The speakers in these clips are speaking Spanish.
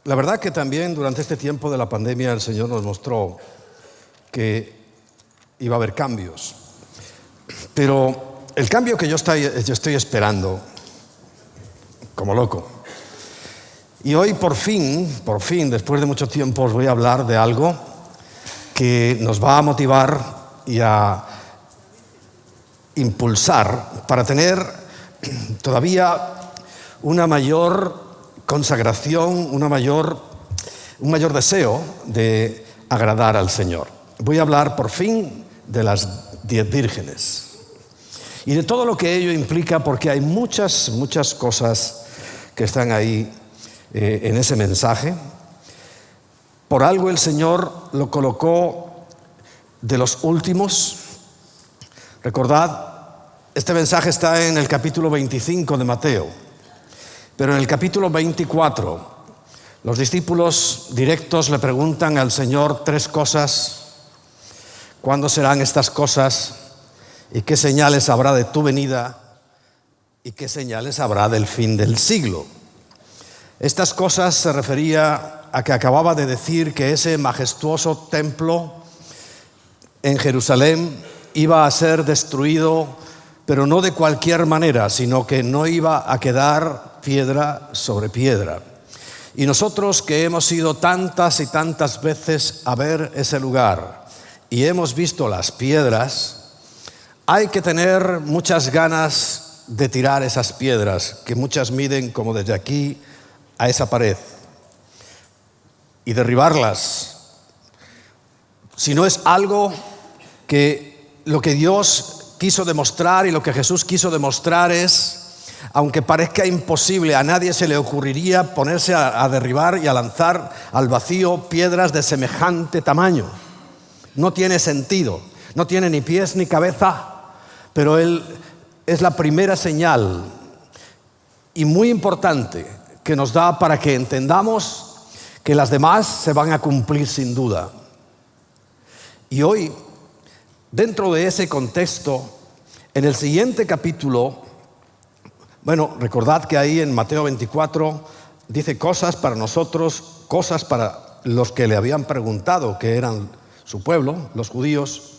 La verdad que también durante este tiempo de la pandemia el Señor nos mostró que iba a haber cambios. Pero el cambio que yo estoy esperando como loco. Y hoy por fin, después de mucho tiempo, os voy a hablar de algo que nos va a motivar y a impulsar para tener todavía una mayor consagración, un mayor deseo de agradar al Señor. Voy a hablar por fin de las 10 vírgenes y de todo lo que ello implica, porque hay muchas cosas que están ahí en ese mensaje. Por algo el Señor lo colocó de los últimos. Recordad, este mensaje está en el capítulo 25 de Mateo, pero en el capítulo 24 los discípulos directos le preguntan al Señor 3 cosas. ¿Cuándo serán estas cosas? ¿Y qué señales habrá de tu venida? ¿Y qué señales habrá del fin del siglo? Estas cosas se refería a que acababa de decir que ese majestuoso templo en Jerusalén iba a ser destruido, pero no de cualquier manera, sino que no iba a quedar piedra sobre piedra. Y nosotros que hemos ido tantas y tantas veces a ver ese lugar y hemos visto las piedras, hay que tener muchas ganas de tirar esas piedras, que muchas miden como desde aquí a esa pared, y derribarlas. Si no es algo que lo que Dios quiso demostrar y lo que Jesús quiso demostrar es, aunque parezca imposible, a nadie se le ocurriría ponerse a derribar y a lanzar al vacío piedras de semejante tamaño. No tiene sentido, no tiene ni pies ni cabeza, pero Él es la primera señal y muy importante que nos da para que entendamos que las demás se van a cumplir sin duda. Y hoy, dentro de ese contexto, en el siguiente capítulo, recordad que ahí en Mateo 24 dice cosas para nosotros, cosas para los que le habían preguntado, que eran su pueblo, los judíos.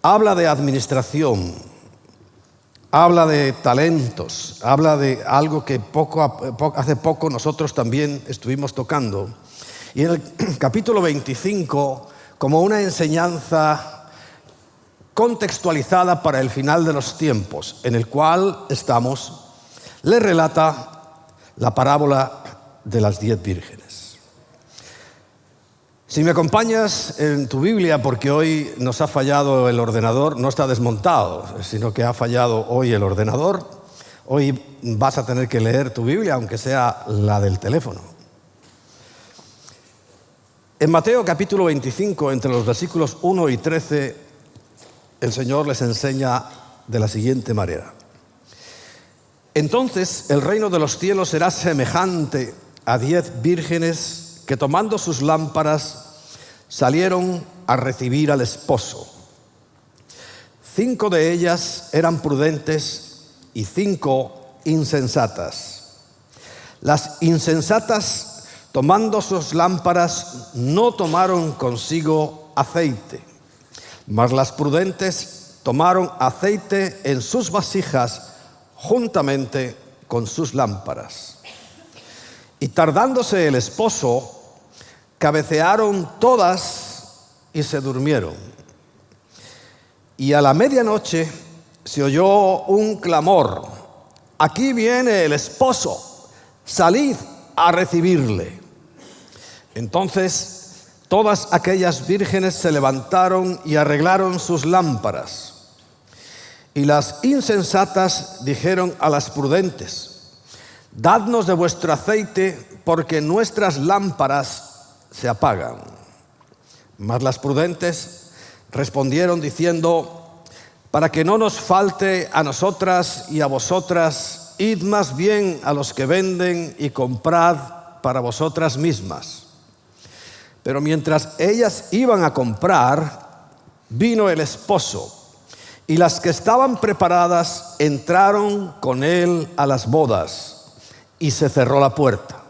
Habla de administración, habla de talentos, habla de algo que hace poco nosotros también estuvimos tocando. Y en el capítulo 25, como una enseñanza contextualizada para el final de los tiempos en el cual estamos, le relata la parábola de las 10 vírgenes. Si me acompañas en tu Biblia, porque hoy nos ha fallado el ordenador, no está desmontado, sino que ha fallado hoy el ordenador, hoy vas a tener que leer tu Biblia, aunque sea la del teléfono. En Mateo capítulo 25, entre los versículos 1 y 13, el Señor les enseña de la siguiente manera. Entonces el reino de los cielos será semejante a 10 vírgenes que, tomando sus lámparas, salieron a recibir al esposo. 5 de ellas eran prudentes y 5 insensatas. Las insensatas, tomando sus lámparas, no tomaron consigo aceite, mas las prudentes tomaron aceite en sus vasijas juntamente con sus lámparas. Y tardándose el esposo, cabecearon todas y se durmieron. Y a la medianoche se oyó un clamor: aquí viene el esposo, salid a recibirle. Entonces todas aquellas vírgenes se levantaron y arreglaron sus lámparas. Y las insensatas dijeron a las prudentes: dadnos de vuestro aceite, porque nuestras lámparas se apagan. Mas las prudentes respondieron diciendo: para que no nos falte a nosotras y a vosotras, id más bien a los que venden y comprad para vosotras mismas. Pero mientras ellas iban a comprar, vino el esposo, y las que estaban preparadas entraron con él a las bodas, y se cerró la puerta.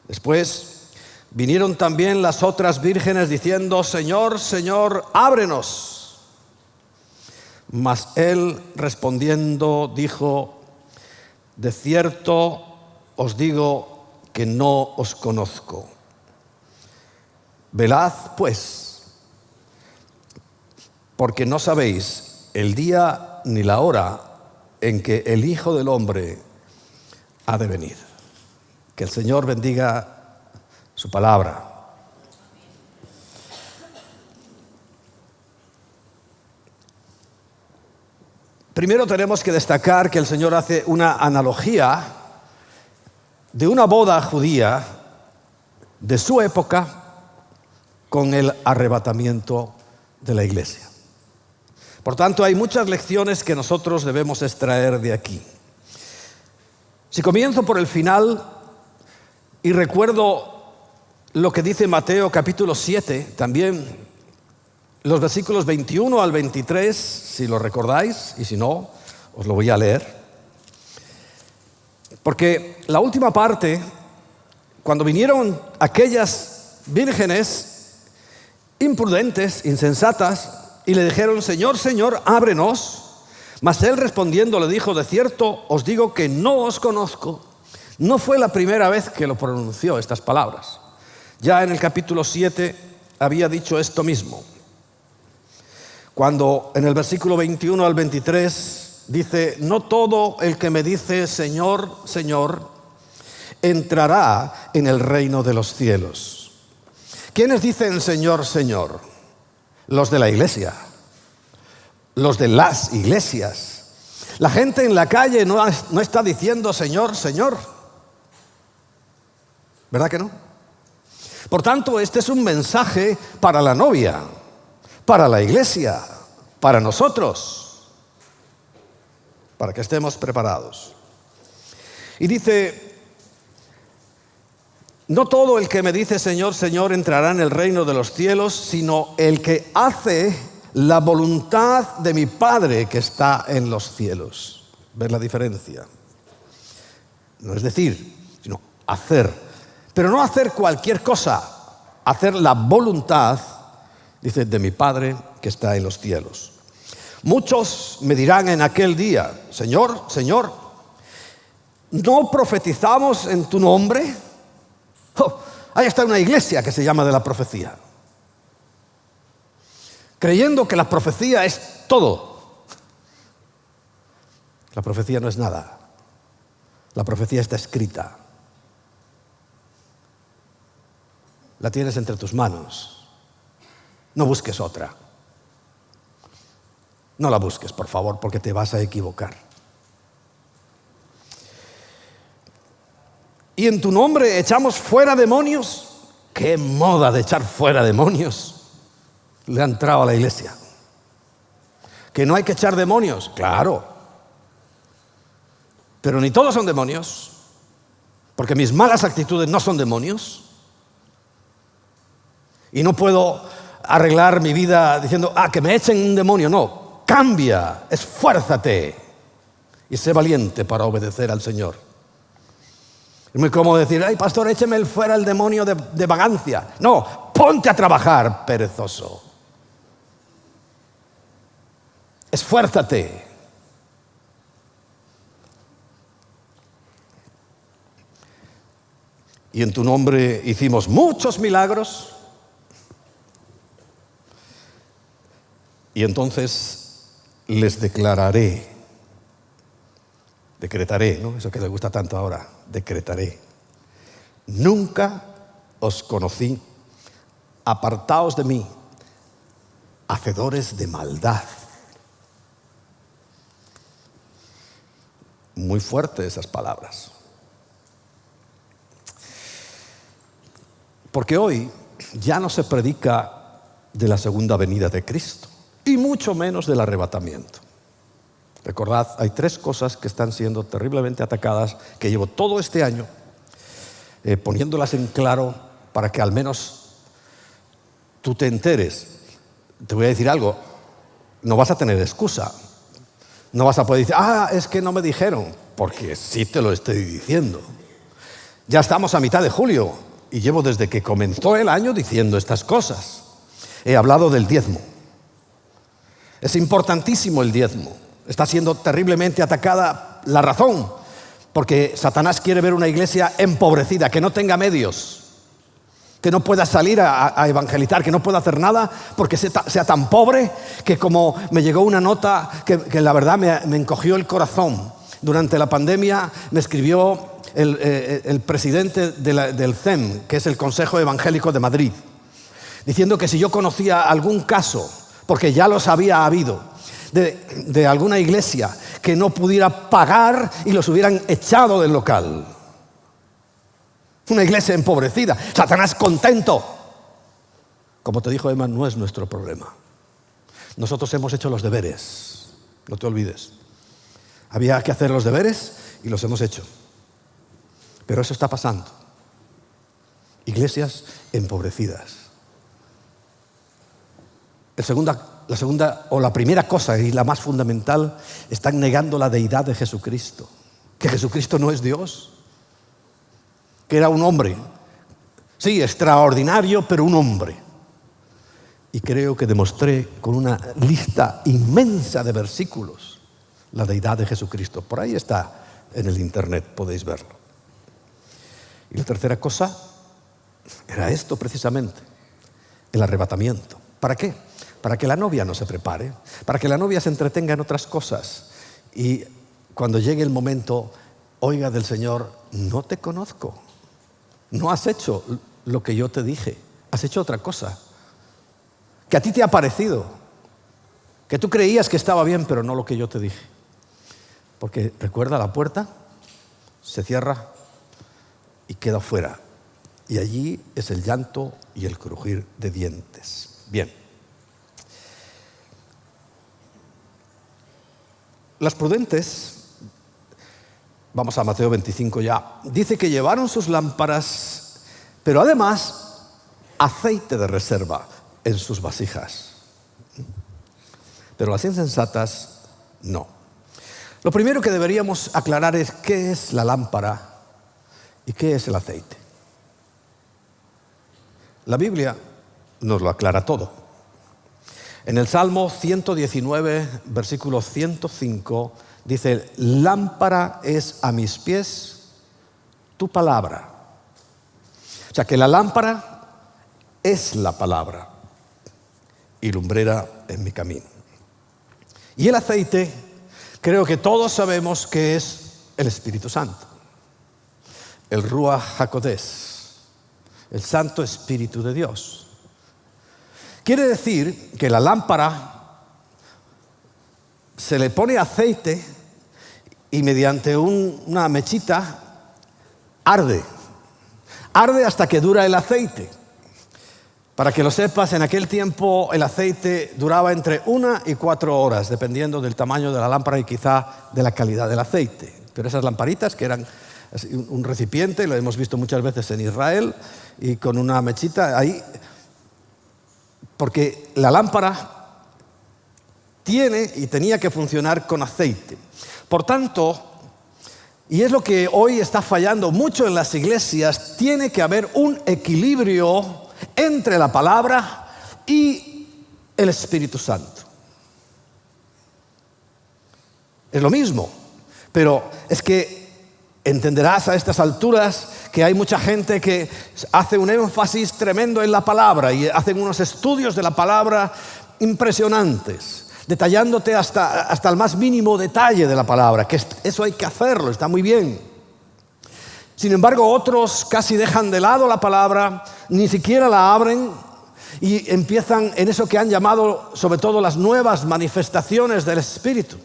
Después vinieron también las otras vírgenes diciendo: Señor, Señor, ábrenos. Mas él respondiendo dijo: de cierto os digo que no os conozco. Velad pues, porque no sabéis el día ni la hora en que el Hijo del Hombre ha de venir. Que el Señor bendiga su palabra. Primero tenemos que destacar que el Señor hace una analogía de una boda judía de su época con el arrebatamiento de la iglesia. Por tanto, hay muchas lecciones que nosotros debemos extraer de aquí. Si comienzo por el final y recuerdo lo que dice Mateo capítulo 7, también los versículos 21 al 23, si lo recordáis, y si no, os lo voy a leer. Porque la última parte, cuando vinieron aquellas vírgenes imprudentes, insensatas, y le dijeron: Señor, Señor, ábrenos. Mas él respondiendo le dijo: de cierto os digo que no os conozco. No fue la primera vez que lo pronunció estas palabras. Ya en el capítulo 7 había dicho esto mismo. Cuando en el versículo 21 al 23 dice: no todo el que me dice Señor, Señor, entrará en el reino de los cielos. ¿Quiénes dicen Señor, Señor? Los de la iglesia, los de las iglesias. La gente en la calle no está diciendo Señor, Señor. ¿Verdad que no? Por tanto, este es un mensaje para la novia, para la iglesia, para nosotros, para que estemos preparados. Y dice: no todo el que me dice Señor, Señor entrará en el reino de los cielos, sino el que hace la voluntad de mi Padre que está en los cielos. ¿Ves la diferencia? No es decir, sino hacer. Pero no hacer cualquier cosa, hacer la voluntad, dice, de mi Padre que está en los cielos. Muchos me dirán en aquel día: Señor, Señor, ¿no profetizamos en tu nombre? Ahí está una iglesia que se llama de la profecía, creyendo que la profecía es todo. La profecía no es nada. La profecía está escrita. La tienes entre tus manos. No busques otra. No la busques, por favor, porque te vas a equivocar. Y en tu nombre echamos fuera demonios. ¡Qué moda de echar fuera demonios! Le ha entrado a la iglesia. ¿Que no hay que echar demonios? Claro. Pero ni todos son demonios, porque mis malas actitudes no son demonios. Y no puedo arreglar mi vida diciendo: que me echen un demonio. No, cambia, esfuérzate y sé valiente para obedecer al Señor. Es muy cómodo decir: ay, pastor, écheme fuera el demonio de vagancia. No, ponte a trabajar, perezoso. Esfuérzate. Y en tu nombre hicimos muchos milagros. Y entonces les declararé, decretaré, ¿no? Eso que les gusta tanto ahora, decretaré: nunca os conocí, apartaos de mí, hacedores de maldad. Muy fuertes esas palabras. Porque hoy ya no se predica de la segunda venida de Cristo, y mucho menos del arrebatamiento. Recordad, hay tres cosas que están siendo terriblemente atacadas, que llevo todo este año poniéndolas en claro para que al menos tú te enteres. Te voy a decir algo: no vas a tener excusa. No vas a poder decir: es que no me dijeron, porque sí te lo estoy diciendo. Ya estamos a mitad de julio. y llevo desde que comenzó el año diciendo estas cosas. He hablado del diezmo. Es importantísimo el diezmo. Está siendo terriblemente atacada la razón, porque Satanás quiere ver una iglesia empobrecida, que no tenga medios, que no pueda salir a evangelizar, que no pueda hacer nada porque sea tan pobre, que como me llegó una nota que la verdad me encogió el corazón. Durante la pandemia me escribió el presidente del CEM, que es el Consejo Evangélico de Madrid, diciendo que si yo conocía algún caso, porque ya los había habido, de alguna iglesia que no pudiera pagar y los hubieran echado del local. Una iglesia empobrecida, Satanás contento. Como te dijo Emma, no es nuestro problema. Nosotros hemos hecho los deberes, no te olvides. Había que hacer los deberes y los hemos hecho. Pero eso está pasando. Iglesias empobrecidas. La primera cosa y la más fundamental, están negando la deidad de Jesucristo. Que Jesucristo no es Dios. Que era un hombre, sí, extraordinario, pero un hombre. Y creo que demostré con una lista inmensa de versículos la deidad de Jesucristo. Por ahí está en el internet, podéis verlo. Y la tercera cosa era esto precisamente, el arrebatamiento. ¿Para qué? Para que la novia no se prepare, para que la novia se entretenga en otras cosas. Y cuando llegue el momento, oiga del Señor, no te conozco. No has hecho lo que yo te dije, has hecho otra cosa, que a ti te ha parecido, que tú creías que estaba bien, pero no lo que yo te dije. Porque recuerda, la puerta se cierra y queda fuera, y allí es el llanto y el crujir de dientes. Bien. Las prudentes, vamos a Mateo 25 ya, dice que llevaron sus lámparas, pero además aceite de reserva en sus vasijas. Pero las insensatas no. Lo primero que deberíamos aclarar es qué es la lámpara y qué es el aceite. La Biblia nos lo aclara todo. En el Salmo 119, versículo 105, dice, lámpara es a mis pies tu palabra. O sea que la lámpara es la palabra y lumbrera en mi camino. Y el aceite, creo que todos sabemos que es el Espíritu Santo, el Ruach HaKodesh, el Santo Espíritu de Dios. Quiere decir que la lámpara se le pone aceite y mediante una mechita arde. Arde hasta que dura el aceite. Para que lo sepas, en aquel tiempo el aceite duraba entre 1 y 4 horas, dependiendo del tamaño de la lámpara y quizá de la calidad del aceite. Pero esas lamparitas, que eran un recipiente, lo hemos visto muchas veces en Israel, y con una mechita ahí, porque la lámpara tiene y tenía que funcionar con aceite. Por tanto, y es lo que hoy está fallando mucho en las iglesias, tiene que haber un equilibrio entre la palabra y el Espíritu Santo. Es lo mismo, pero es que entenderás a estas alturas que hay mucha gente que hace un énfasis tremendo en la palabra y hacen unos estudios de la palabra impresionantes, detallándote hasta el más mínimo detalle de la palabra, que eso hay que hacerlo, está muy bien. Sin embargo, otros casi dejan de lado la palabra, ni siquiera la abren y empiezan en eso que han llamado sobre todo las nuevas manifestaciones del Espíritu.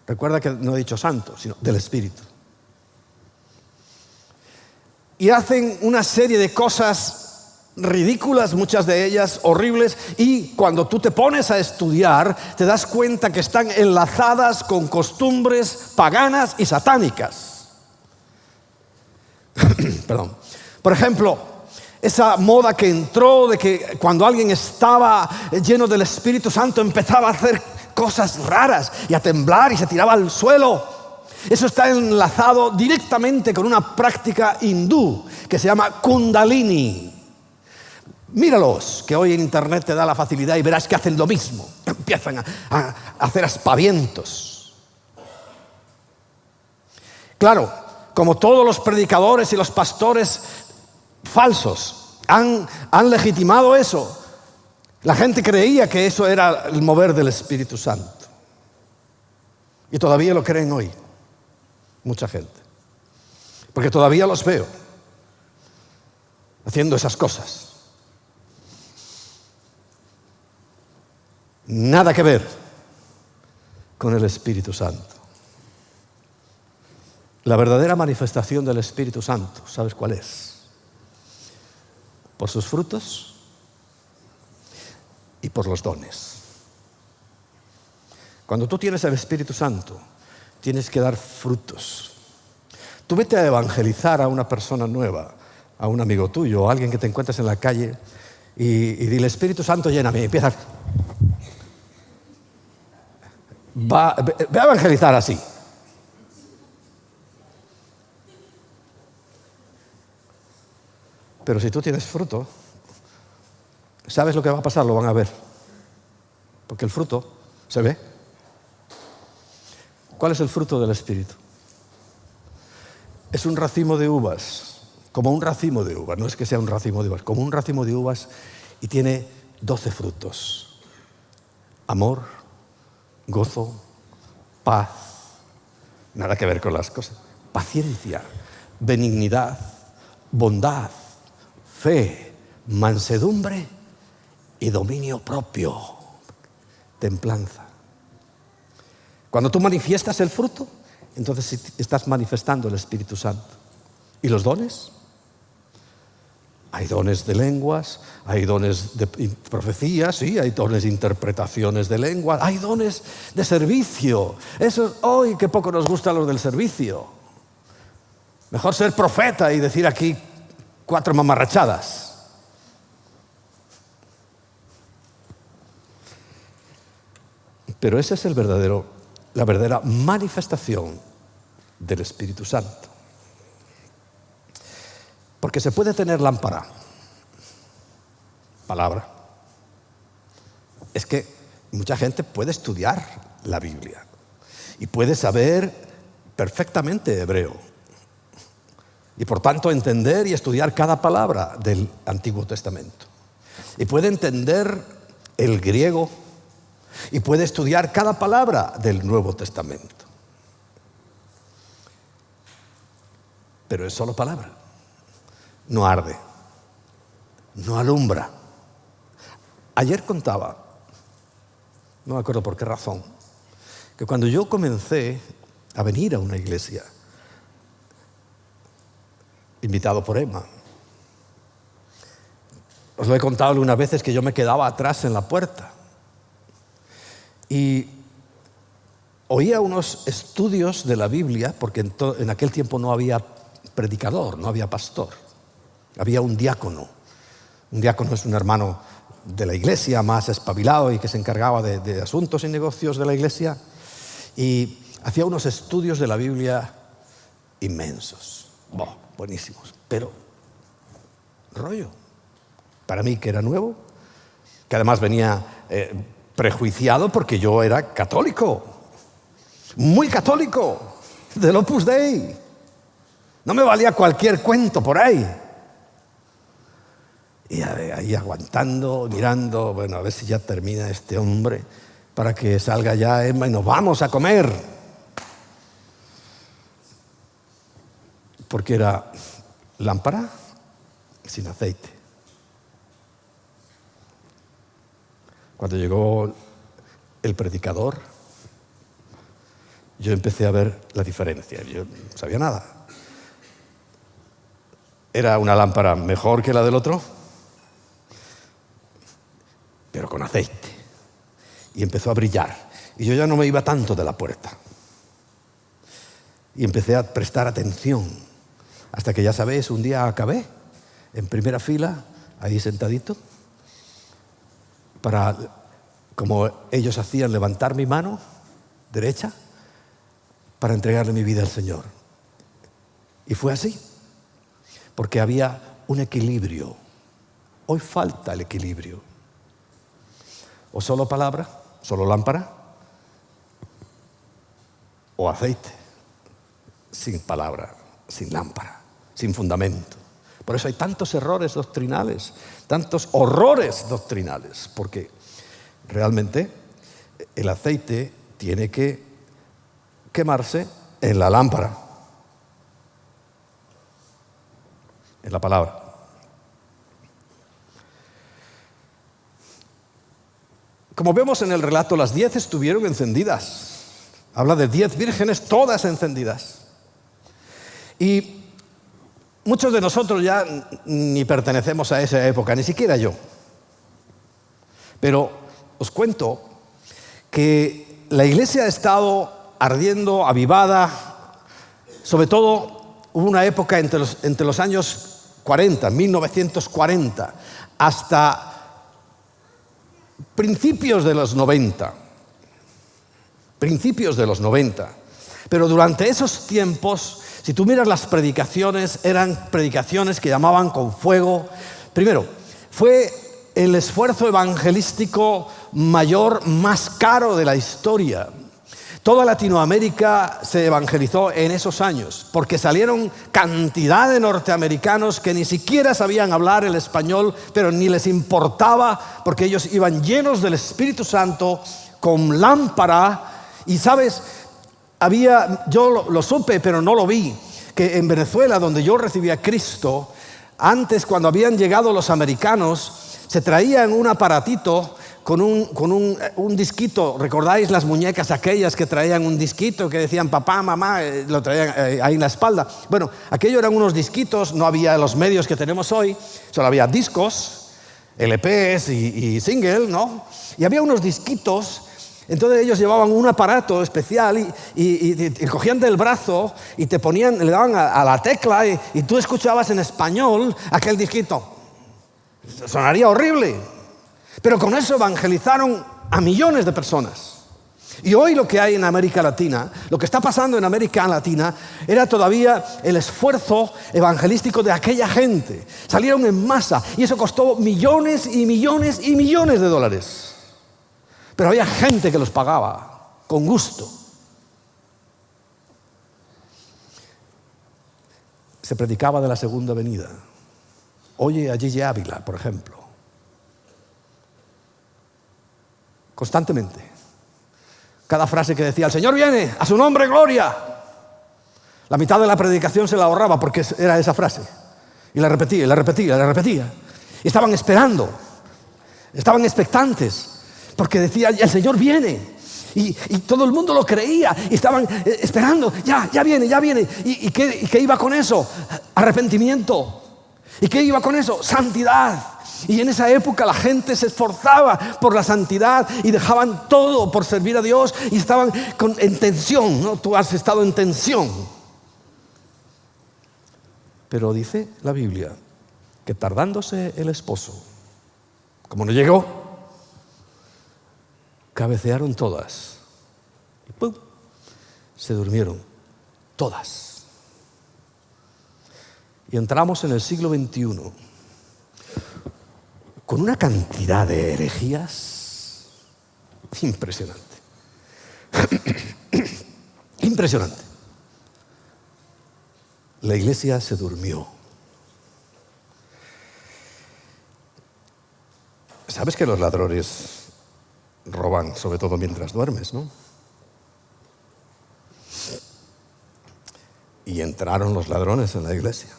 Recuerda que no he dicho santo, sino del Espíritu. Y hacen una serie de cosas ridículas, muchas de ellas horribles, y cuando tú te pones a estudiar, te das cuenta que están enlazadas con costumbres paganas y satánicas. Perdón. Por ejemplo, esa moda que entró de que cuando alguien estaba lleno del Espíritu Santo empezaba a hacer cosas raras y a temblar y se tiraba al suelo. Eso está enlazado directamente con una práctica hindú que se llama Kundalini. Míralos, que hoy en internet te da la facilidad y verás que hacen lo mismo. Empiezan a hacer aspavientos. Claro, como todos los predicadores y los pastores falsos han legitimado eso, la gente creía que eso era el mover del Espíritu Santo. Y todavía lo creen hoy, mucha gente. Porque todavía los veo haciendo esas cosas. Nada que ver con el Espíritu Santo. La verdadera manifestación del Espíritu Santo, ¿sabes cuál es? Por sus frutos y por los dones. Cuando tú tienes el Espíritu Santo, tienes que dar frutos. Tú vete a evangelizar a una persona nueva, a un amigo tuyo, o a alguien que te encuentres en la calle, y dile: Espíritu Santo, lléname. Y empieza. Ve a evangelizar así. Pero si tú tienes fruto, ¿sabes lo que va a pasar? Lo van a ver. Porque el fruto se ve. ¿Cuál es el fruto del Espíritu? Es un racimo de uvas, como un racimo de uvas. No es que sea un racimo de uvas, como un racimo de uvas, y tiene 12 frutos. Amor, gozo, paz, nada que ver con las cosas. Paciencia, benignidad, bondad, fe, mansedumbre y dominio propio, templanza. Cuando tú manifiestas el fruto, entonces estás manifestando el Espíritu Santo. ¿Y los dones? Hay dones de lenguas, hay dones de profecías, sí, hay dones de interpretaciones de lenguas, hay dones de servicio. Eso, hoy qué poco nos gusta los del servicio. Mejor ser profeta y decir aquí 4 mamarrachadas. Pero ese es la verdadera manifestación del Espíritu Santo. Porque se puede tener lámpara, palabra. Es que mucha gente puede estudiar la Biblia y puede saber perfectamente hebreo y por tanto entender y estudiar cada palabra del Antiguo Testamento. Y puede entender el griego y puede estudiar cada palabra del Nuevo Testamento. Pero es solo palabra. No arde, no alumbra. Ayer contaba, no me acuerdo por qué razón, que cuando yo comencé a venir a una iglesia, invitado por Emma, os lo he contado algunas veces que yo me quedaba atrás en la puerta y oía unos estudios de la Biblia, porque en aquel tiempo no había predicador, no había pastor. Había un diácono. Un diácono es un hermano de la iglesia más espabilado y que se encargaba de asuntos y negocios de la iglesia. Y hacía unos estudios de la Biblia inmensos. Buenísimos. Pero, rollo. Para mí, que era nuevo, que además venía prejuiciado porque yo era católico. Muy católico. Del Opus Dei. No me valía cualquier cuento por ahí. Y ahí aguantando, mirando, bueno, a ver si ya termina este hombre para que salga ya Emma y nos vamos a comer. Porque era lámpara sin aceite. Cuando llegó el predicador, yo empecé a ver la diferencia. Yo no sabía nada. Era una lámpara mejor que la del otro, pero con aceite. Y empezó a brillar. Y yo ya no me iba tanto de la puerta. Y empecé a prestar atención. Hasta que, ya sabéis, un día acabé en primera fila, ahí sentadito, para, como ellos hacían, levantar mi mano derecha para entregarle mi vida al Señor. Y fue así, porque había un equilibrio. Hoy falta el equilibrio. O solo palabra, solo lámpara, o aceite, sin palabra, sin lámpara, sin fundamento. Por eso hay tantos errores doctrinales, tantos horrores doctrinales, porque realmente el aceite tiene que quemarse en la lámpara, en la palabra. Como vemos en el relato, las 10 estuvieron encendidas. Habla de 10 vírgenes, todas encendidas. Y muchos de nosotros ya ni pertenecemos a esa época, ni siquiera yo. Pero os cuento que la iglesia ha estado ardiendo, avivada. Sobre todo hubo una época entre los años 40, 1940, hasta principios de los 90. Pero durante esos tiempos, si tú miras las predicaciones, eran predicaciones que llamaban con fuego. Primero, fue el esfuerzo evangelístico mayor, más caro de la historia. Toda Latinoamérica se evangelizó en esos años, porque salieron cantidad de norteamericanos que ni siquiera sabían hablar el español, pero ni les importaba, porque ellos iban llenos del Espíritu Santo, con lámpara. Y sabes, yo lo supe, pero no lo vi, que en Venezuela, donde yo recibí a Cristo, antes, cuando habían llegado los americanos, se traían un aparatito con un disquito. ¿Recordáis las muñecas aquellas que traían un disquito que decían papá, mamá? Lo traían ahí en la espalda. Bueno, aquello eran unos disquitos, no había los medios que tenemos hoy, solo había discos, LPs y single, ¿no? Y había unos disquitos. Entonces ellos llevaban un aparato especial y cogían del brazo y te ponían, le daban a la tecla y tú escuchabas en español aquel disquito. Sonaría horrible, pero con eso evangelizaron a millones de personas. Y hoy lo que hay en América Latina, lo que está pasando en América Latina, era todavía el esfuerzo evangelístico de aquella gente. Salieron en masa y eso costó millones y millones y millones de dólares. Pero había gente que los pagaba con gusto. Se predicaba de la segunda venida. Oye a Gigi Ávila, por ejemplo. Constantemente. Cada frase que decía, el Señor viene, a su nombre gloria. La mitad de la predicación se la ahorraba porque era esa frase. Y la repetía, y la repetía, y la repetía. Y estaban esperando. Estaban expectantes. Porque decía, el Señor viene. Y todo el mundo lo creía. Y estaban esperando, ya viene. ¿Y qué iba con eso? Arrepentimiento. ¿Y qué iba con eso? Santidad. Y en esa época la gente se esforzaba por la santidad y dejaban todo por servir a Dios y estaban en tensión, ¿no? Tú has estado en tensión. Pero dice la Biblia que tardándose el esposo, como no llegó, cabecearon todas y ¡pum!, se durmieron todas. Y entramos en el siglo XXI con una cantidad de herejías impresionante. Impresionante. La iglesia se durmió. ¿Sabes que los ladrones roban sobre todo mientras duermes, no? Y entraron los ladrones en la iglesia.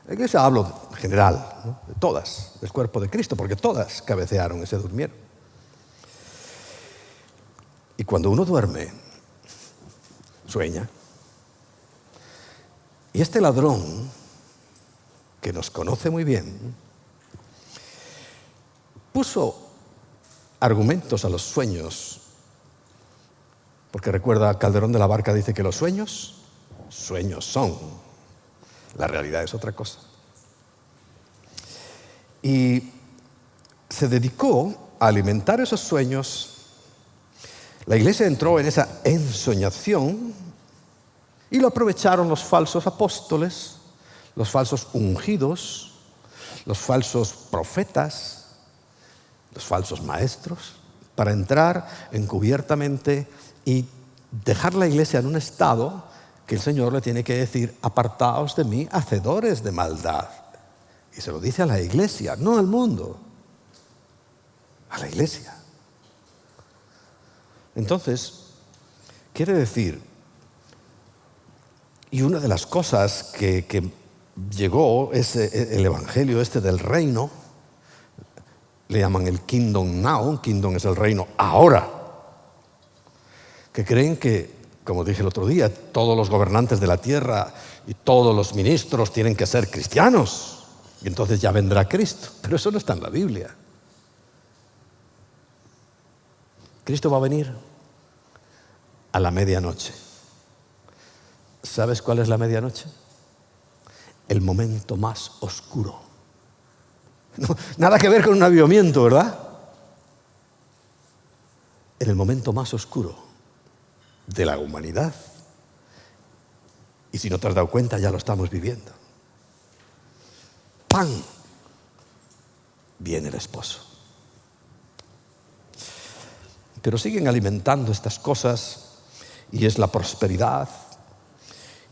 La iglesia hablo en general, ¿no? De todas, del cuerpo de Cristo, porque todas cabecearon y se durmieron. Y cuando uno duerme, sueña. Y este ladrón, que nos conoce muy bien, puso argumentos a los sueños, porque recuerda, Calderón de la Barca dice que los sueños son. La realidad es otra cosa. Y se dedicó a alimentar esos sueños, La iglesia entró en esa ensoñación y lo aprovecharon los falsos apóstoles, los falsos ungidos, los falsos profetas, los falsos maestros, para entrar encubiertamente y dejar la iglesia en un estado que el Señor le tiene que decir: apartaos de mí, hacedores de maldad. Y se lo dice a la iglesia, no al mundo, a la iglesia. Entonces, quiere decir, y una de las cosas que llegó es el evangelio este del reino, le llaman el kingdom now, kingdom es el reino ahora, que creen que, como dije el otro día, todos los gobernantes de la tierra y todos los ministros tienen que ser cristianos, y entonces ya vendrá Cristo. Pero eso no está en la Biblia. Cristo va a venir a la medianoche. ¿Sabes cuál es la medianoche? El momento más oscuro. No, nada que ver con un avivamiento, ¿verdad? En el momento más oscuro de la humanidad. Y si no te has dado cuenta, ya lo estamos viviendo. ¡Pam! Viene el esposo. Pero siguen alimentando estas cosas, y es la prosperidad.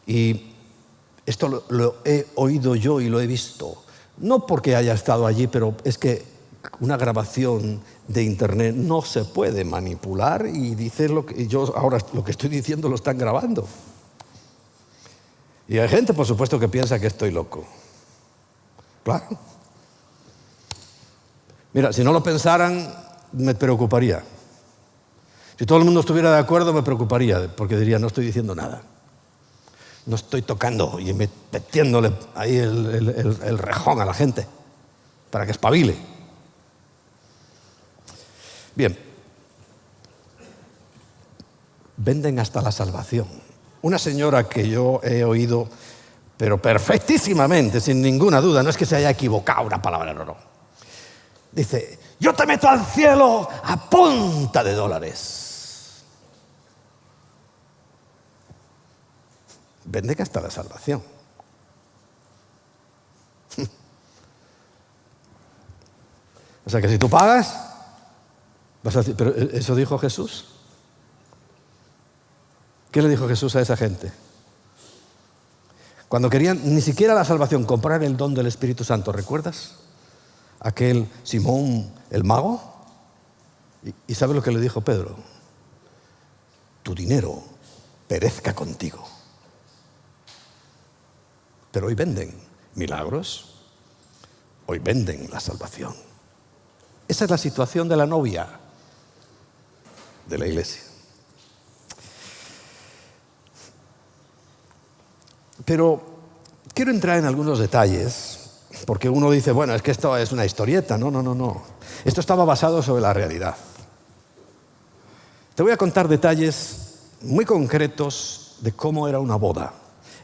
Y esto lo he oído yo y lo he visto. No porque haya estado allí, pero es que una grabación de internet no se puede manipular y dice lo que yo ahora lo que estoy diciendo lo están grabando. Y hay gente, por supuesto, que piensa que estoy loco. Claro. Mira, si no lo pensaran, me preocuparía. Si todo el mundo estuviera de acuerdo, me preocuparía, porque diría: no estoy diciendo nada. No estoy tocando y metiéndole ahí el rejón a la gente para que espabile. Bien. Venden hasta la salvación. Una señora que yo he oído, pero perfectísimamente, sin ninguna duda, no es que se haya equivocado una palabra, no. Dice: yo te meto al cielo a punta de dólares. Venden hasta la salvación. O sea que si tú pagas, vas a decir: ¿pero eso dijo Jesús? ¿Qué le dijo Jesús a esa gente? Cuando querían ni siquiera la salvación, comprar el don del Espíritu Santo, ¿recuerdas? Aquel Simón el mago. ¿Y sabe lo que le dijo Pedro? Tu dinero perezca contigo. Pero hoy venden milagros, hoy venden la salvación. Esa es la situación de la novia de la iglesia. Pero quiero entrar en algunos detalles, porque uno dice: bueno, es que esto es una historieta. No. Esto estaba basado sobre la realidad. Te voy a contar detalles muy concretos de cómo era una boda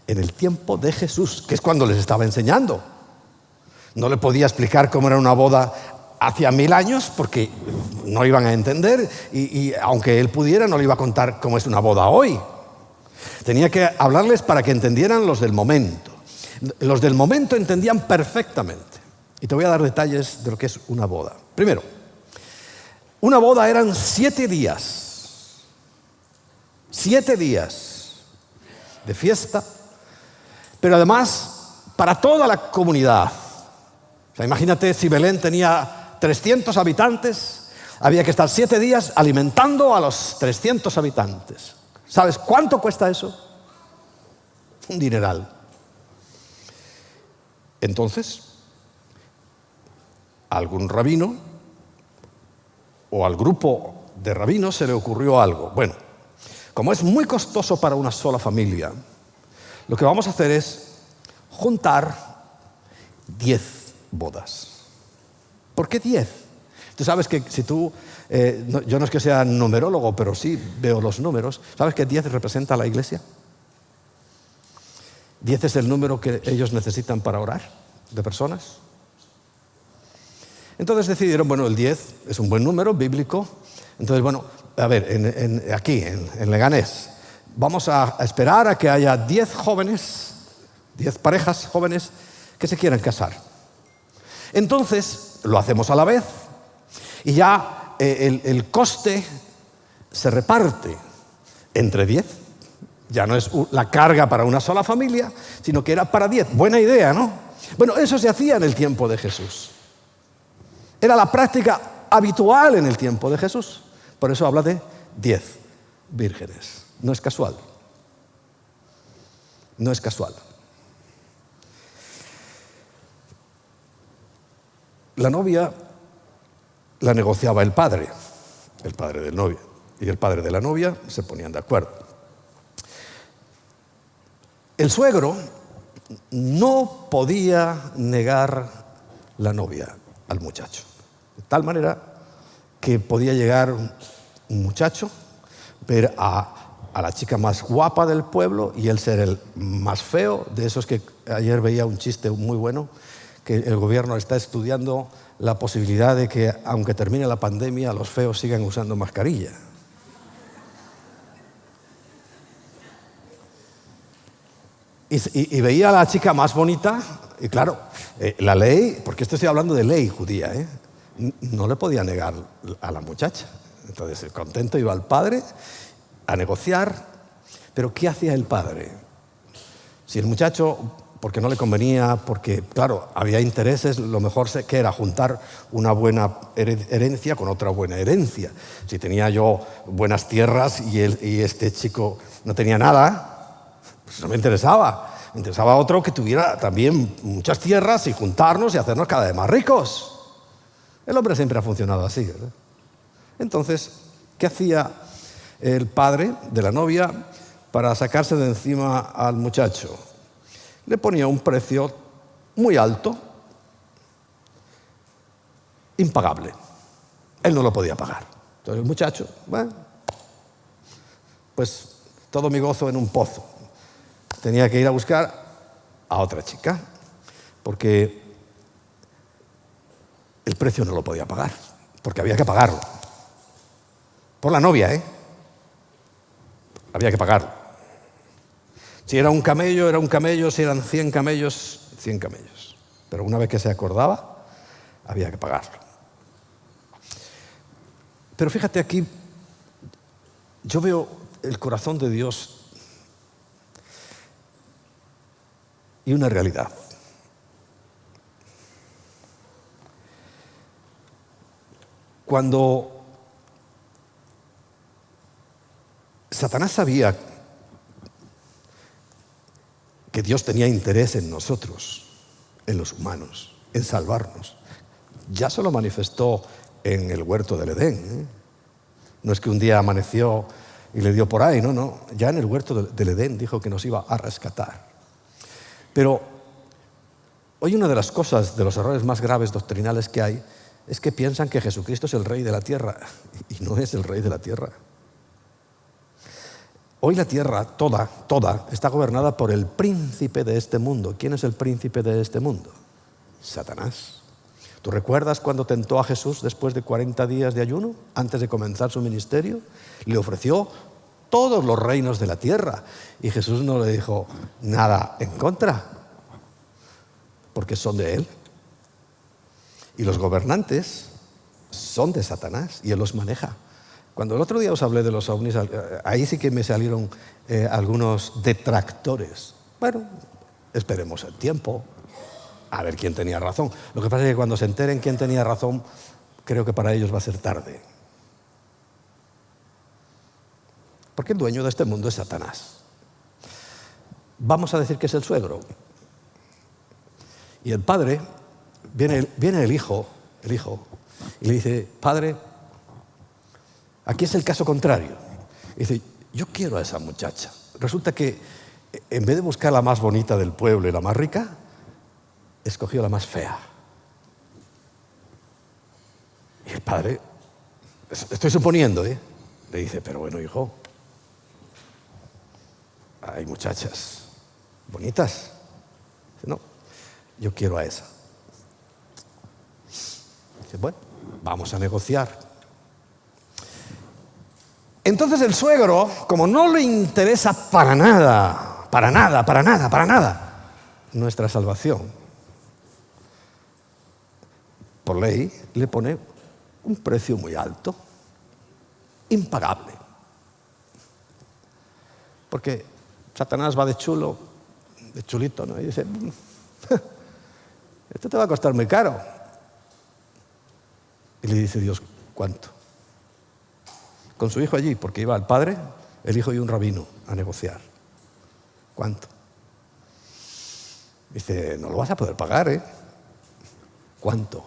en el tiempo de Jesús, que es cuando les estaba enseñando. No le podía explicar cómo era una boda hacia 1000 años porque no iban a entender, y aunque él pudiera, no le iba a contar cómo es una boda hoy. Tenía que hablarles para que entendieran los del momento. Los del momento entendían perfectamente. Y te voy a dar detalles de lo que es una boda. Primero, una boda eran 7 días. 7 días de fiesta, pero además para toda la comunidad. O sea, imagínate, si Belén tenía 300 habitantes, había que estar 7 días alimentando a los 300 habitantes. ¿Sabes cuánto cuesta eso? Un dineral. Entonces, a algún rabino o al grupo de rabinos se le ocurrió algo. Bueno, como es muy costoso para una sola familia, lo que vamos a hacer es juntar 10 bodas. ¿Por qué 10? Tú sabes que si tú, yo no es que sea numerólogo, pero sí veo los números. ¿Sabes que 10 representa a la iglesia? 10 es el número que ellos necesitan para orar, de personas. Entonces decidieron, bueno, el 10 es un buen número bíblico. Entonces, bueno, a ver, aquí, en Leganés, vamos a esperar a que haya 10 jóvenes, 10 parejas jóvenes que se quieran casar. Entonces, lo hacemos a la vez y ya el coste se reparte entre 10. Ya no es la carga para una sola familia, sino que era para 10. Buena idea, ¿no? Bueno, eso se hacía en el tiempo de Jesús. Era la práctica habitual en el tiempo de Jesús. Por eso habla de 10 vírgenes. No es casual. No es casual. La novia la negociaba el padre del novio, y el padre de la novia se ponían de acuerdo. El suegro no podía negar la novia al muchacho. De tal manera que podía llegar un muchacho, ver a la chica más guapa del pueblo y él ser el más feo, de esos que ayer veía un chiste muy bueno, que el gobierno está estudiando la posibilidad de que, aunque termine la pandemia, los feos sigan usando mascarilla. Y veía a la chica más bonita, y claro, la ley, porque esto estoy hablando de ley judía, no le podía negar a la muchacha. Entonces, contento iba el padre a negociar, pero ¿qué hacía el padre? Si el muchacho, porque no le convenía, porque, claro, había intereses, lo mejor que era juntar una buena herencia con otra buena herencia. Si tenía yo buenas tierras y este chico no tenía nada, pues no me interesaba. Me interesaba otro que tuviera también muchas tierras y juntarnos y hacernos cada vez más ricos. El hombre siempre ha funcionado así, ¿verdad? Entonces, ¿qué hacía el padre de la novia para sacarse de encima al muchacho? Le ponía un precio muy alto, impagable. Él no lo podía pagar. Entonces el muchacho, bueno, pues todo mi gozo en un pozo. Tenía que ir a buscar a otra chica, porque el precio no lo podía pagar, porque había que pagarlo. Por la novia, había que pagarlo. Si era un camello, era un camello. Si eran 100 camellos, 100 camellos. Pero una vez que se acordaba, había que pagarlo. Pero fíjate aquí, yo veo el corazón de Dios y una realidad. Cuando Satanás sabía que Dios tenía interés en nosotros, en los humanos, en salvarnos, ya se lo manifestó en el huerto del Edén. No es que un día amaneció y le dio por ahí, no. Ya en el huerto del Edén dijo que nos iba a rescatar. Pero hoy una de las cosas, de los errores más graves doctrinales que hay, es que piensan que Jesucristo es el rey de la tierra, y no es el rey de la tierra. Hoy la tierra, toda, está gobernada por el príncipe de este mundo. ¿Quién es el príncipe de este mundo? Satanás. ¿Tú recuerdas cuando tentó a Jesús después de 40 días de ayuno, antes de comenzar su ministerio? Le ofreció todos los reinos de la tierra. Y Jesús no le dijo nada en contra, porque son de él. Y los gobernantes son de Satanás, y él los maneja. Cuando el otro día os hablé de los ovnis, ahí sí que me salieron algunos detractores. Bueno, esperemos el tiempo, a ver quién tenía razón. Lo que pasa es que cuando se enteren quién tenía razón, creo que para ellos va a ser tarde. Porque el dueño de este mundo es Satanás. Vamos a decir que es el suegro. Y el padre, viene el hijo, y le dice: padre, aquí es el caso contrario. Y dice: yo quiero a esa muchacha. Resulta que en vez de buscar la más bonita del pueblo y la más rica, escogió la más fea. Y el padre, estoy suponiendo, le dice: pero bueno, hijo, hay muchachas bonitas. Dice: no, yo quiero a esa. Dice: bueno, vamos a negociar. entonces el suegro, como no le interesa para nada, nuestra salvación, por ley le pone un precio muy alto, impagable. Porque Satanás va de chulo, de chulito, ¿no? Y dice, esto te va a costar muy caro. Y le dice Dios, ¿cuánto? Con su hijo allí, porque iba el padre, el hijo y un rabino a negociar. ¿Cuánto? Dice, no lo vas a poder pagar, ¿eh? ¿Cuánto?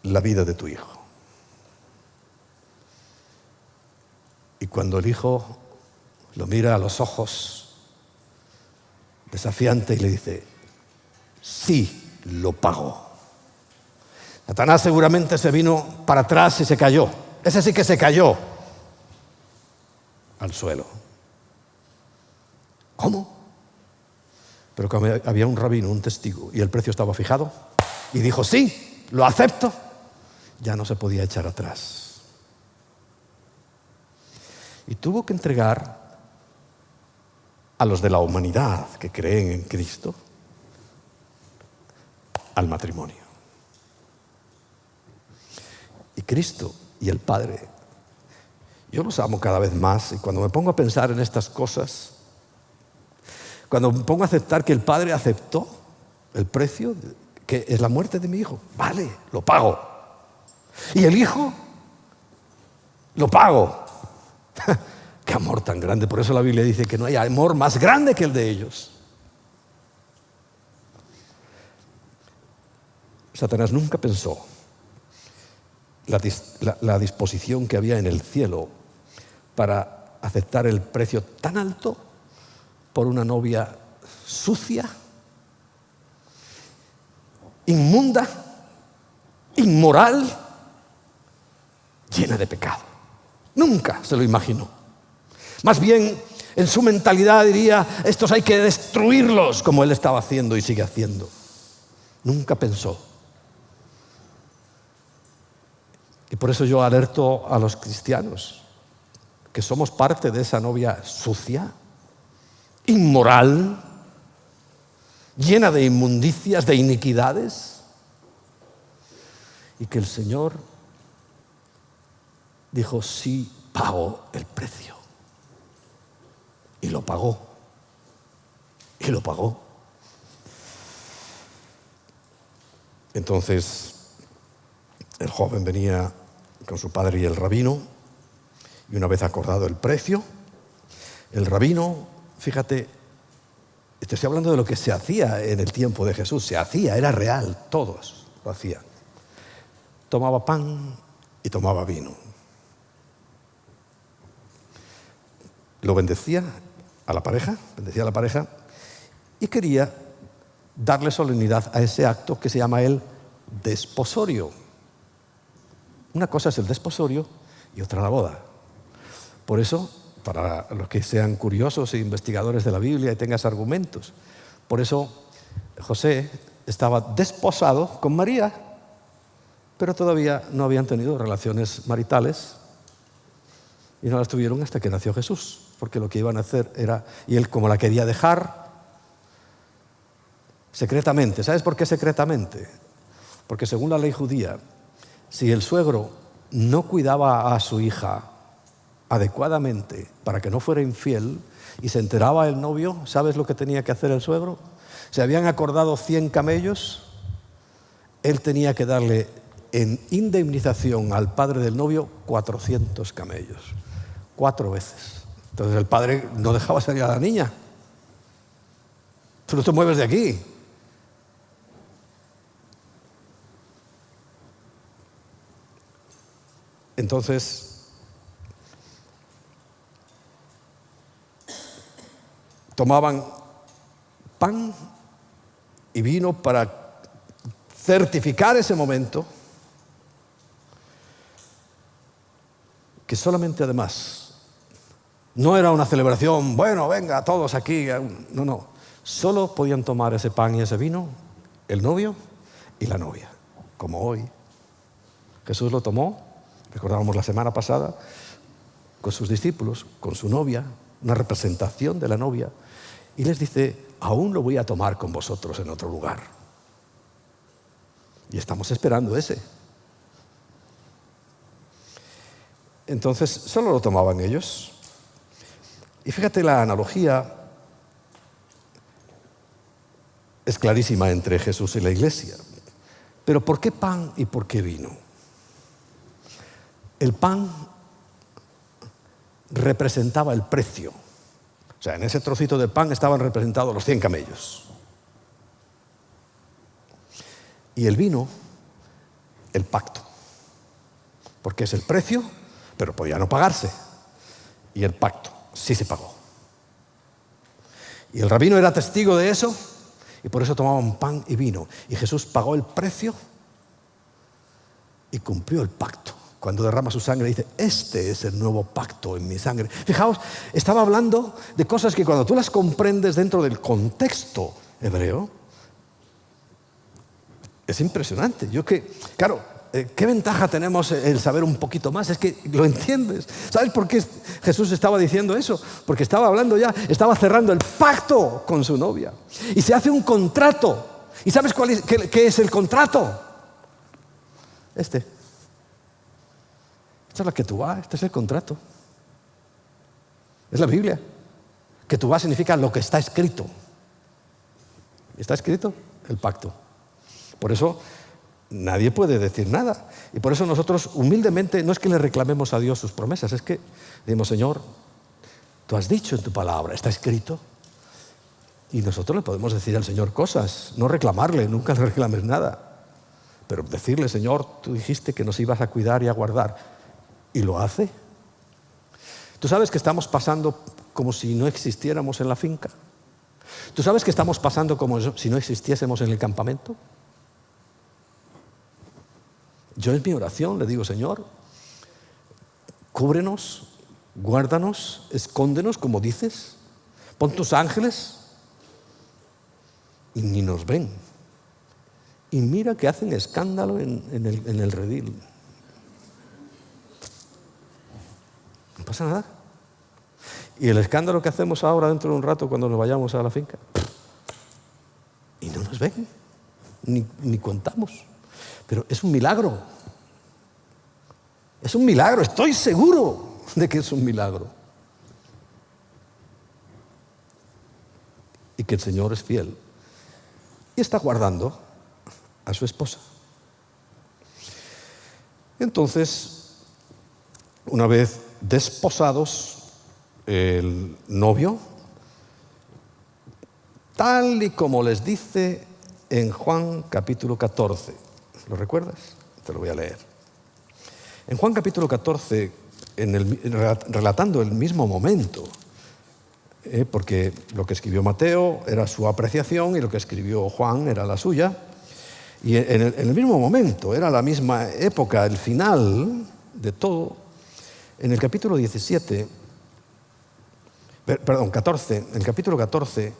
La vida de tu hijo. Y cuando el hijo lo mira a los ojos, desafiante, y le dice, sí, lo pago. Satanás seguramente se vino para atrás y se cayó. Ese sí que se cayó al suelo. ¿Cómo? Pero como había un rabino, un testigo, y el precio estaba fijado, y dijo, sí, lo acepto, ya no se podía echar atrás. Y tuvo que entregar a los de la humanidad que creen en Cristo al matrimonio. Y Cristo y el Padre, yo los amo cada vez más, y cuando me pongo a pensar en estas cosas, cuando me pongo a aceptar que el Padre aceptó el precio, que es la muerte de mi hijo, vale, lo pago. Y el Hijo, lo pago. ¡Qué amor tan grande! Por eso la Biblia dice que no hay amor más grande que el de ellos. Satanás nunca pensó la disposición que había en el cielo para aceptar el precio tan alto por una novia sucia, inmunda, inmoral, llena de pecado. Nunca se lo imaginó. Más bien, en su mentalidad diría, estos hay que destruirlos, como él estaba haciendo y sigue haciendo. Nunca pensó. Y por eso yo alerto a los cristianos, que somos parte de esa novia sucia, inmoral, llena de inmundicias, de iniquidades, y que el Señor dijo, sí, pago el precio. Y lo pagó. Y lo pagó. Entonces, el joven venía con su padre y el rabino, y una vez acordado el precio, el rabino, fíjate, estoy hablando de lo que se hacía en el tiempo de Jesús, se hacía, era real, todos lo hacían. Tomaba pan y tomaba vino. Lo bendecía a la pareja, y quería darle solemnidad a ese acto que se llama el desposorio. Una cosa es el desposorio y otra la boda. Por eso, para los que sean curiosos e investigadores de la Biblia y tengas argumentos, por eso José estaba desposado con María, pero todavía no habían tenido relaciones maritales y no las tuvieron hasta que nació Jesús, porque lo que iban a hacer era, y él como la quería dejar, secretamente. ¿Sabes por qué secretamente? Porque según la ley judía, si el suegro no cuidaba a su hija adecuadamente para que no fuera infiel y se enteraba el novio, ¿sabes lo que tenía que hacer el suegro? Se habían acordado 100 camellos, él tenía que darle en indemnización al padre del novio 400 camellos, 4 veces. Entonces el padre no dejaba salir a la niña. Tú no te mueves de aquí. Entonces, tomaban pan y vino para certificar ese momento, que solamente además no era una celebración, bueno, venga, todos aquí, no, solo podían tomar ese pan y ese vino el novio y la novia, como hoy. Jesús lo tomó Recordábamos la semana pasada con sus discípulos, con su novia, una representación de la novia, y les dice: aún lo voy a tomar con vosotros en otro lugar. Y estamos esperando ese. Entonces, solo lo tomaban ellos. Y fíjate, la analogía es clarísima entre Jesús y la iglesia. Pero ¿por qué pan y por qué vino? El pan representaba el precio. O sea, en ese trocito de pan estaban representados los 100 camellos. Y el vino, el pacto. Porque es el precio, pero podía no pagarse. Y el pacto sí se pagó. Y el rabino era testigo de eso, y por eso tomaban pan y vino. Y Jesús pagó el precio y cumplió el pacto. Cuando derrama su sangre dice: este es el nuevo pacto en mi sangre. Fijaos, estaba hablando de cosas que cuando tú las comprendes dentro del contexto hebreo, es impresionante. Claro, ¿qué ventaja tenemos el saber un poquito más? Es que lo entiendes. ¿Sabes por qué Jesús estaba diciendo eso? Porque estaba hablando ya, estaba cerrando el pacto con su novia. Y se hace un contrato. ¿Y sabes qué es el contrato? Esta es la Ketubá, este es el contrato. Es la Biblia. Ketubá significa lo que está escrito. ¿Está escrito? El pacto. Por eso nadie puede decir nada. Y por eso nosotros humildemente no es que le reclamemos a Dios sus promesas, es que decimos: Señor, tú has dicho en tu palabra, está escrito. Y nosotros le podemos decir al Señor cosas, no reclamarle, nunca le reclames nada. Pero decirle: Señor, tú dijiste que nos ibas a cuidar y a guardar. ¿Y lo hace? ¿Tú sabes que estamos pasando como si no existiéramos en la finca? ¿Tú sabes que estamos pasando como si no existiésemos en el campamento? Yo en mi oración le digo: Señor, cúbrenos, guárdanos, escóndenos, como dices, pon tus ángeles, y ni nos ven. Y mira que hacen escándalo en el redil. No pasa nada. Y el escándalo que hacemos ahora dentro de un rato cuando nos vayamos a la finca, y no nos ven, ni contamos. Pero es un milagro. Es un milagro, estoy seguro de que es un milagro. Y que el Señor es fiel. Y está guardando a su esposa. Entonces, una vez desposados, el novio, tal y como les dice en Juan capítulo 14, ¿lo recuerdas? Te lo voy a leer. En Juan capítulo 14, relatando el mismo momento, porque lo que escribió Mateo era su apreciación y lo que escribió Juan era la suya, y en el mismo momento, era la misma época, el final de todo, en el capítulo 14, en el capítulo 14,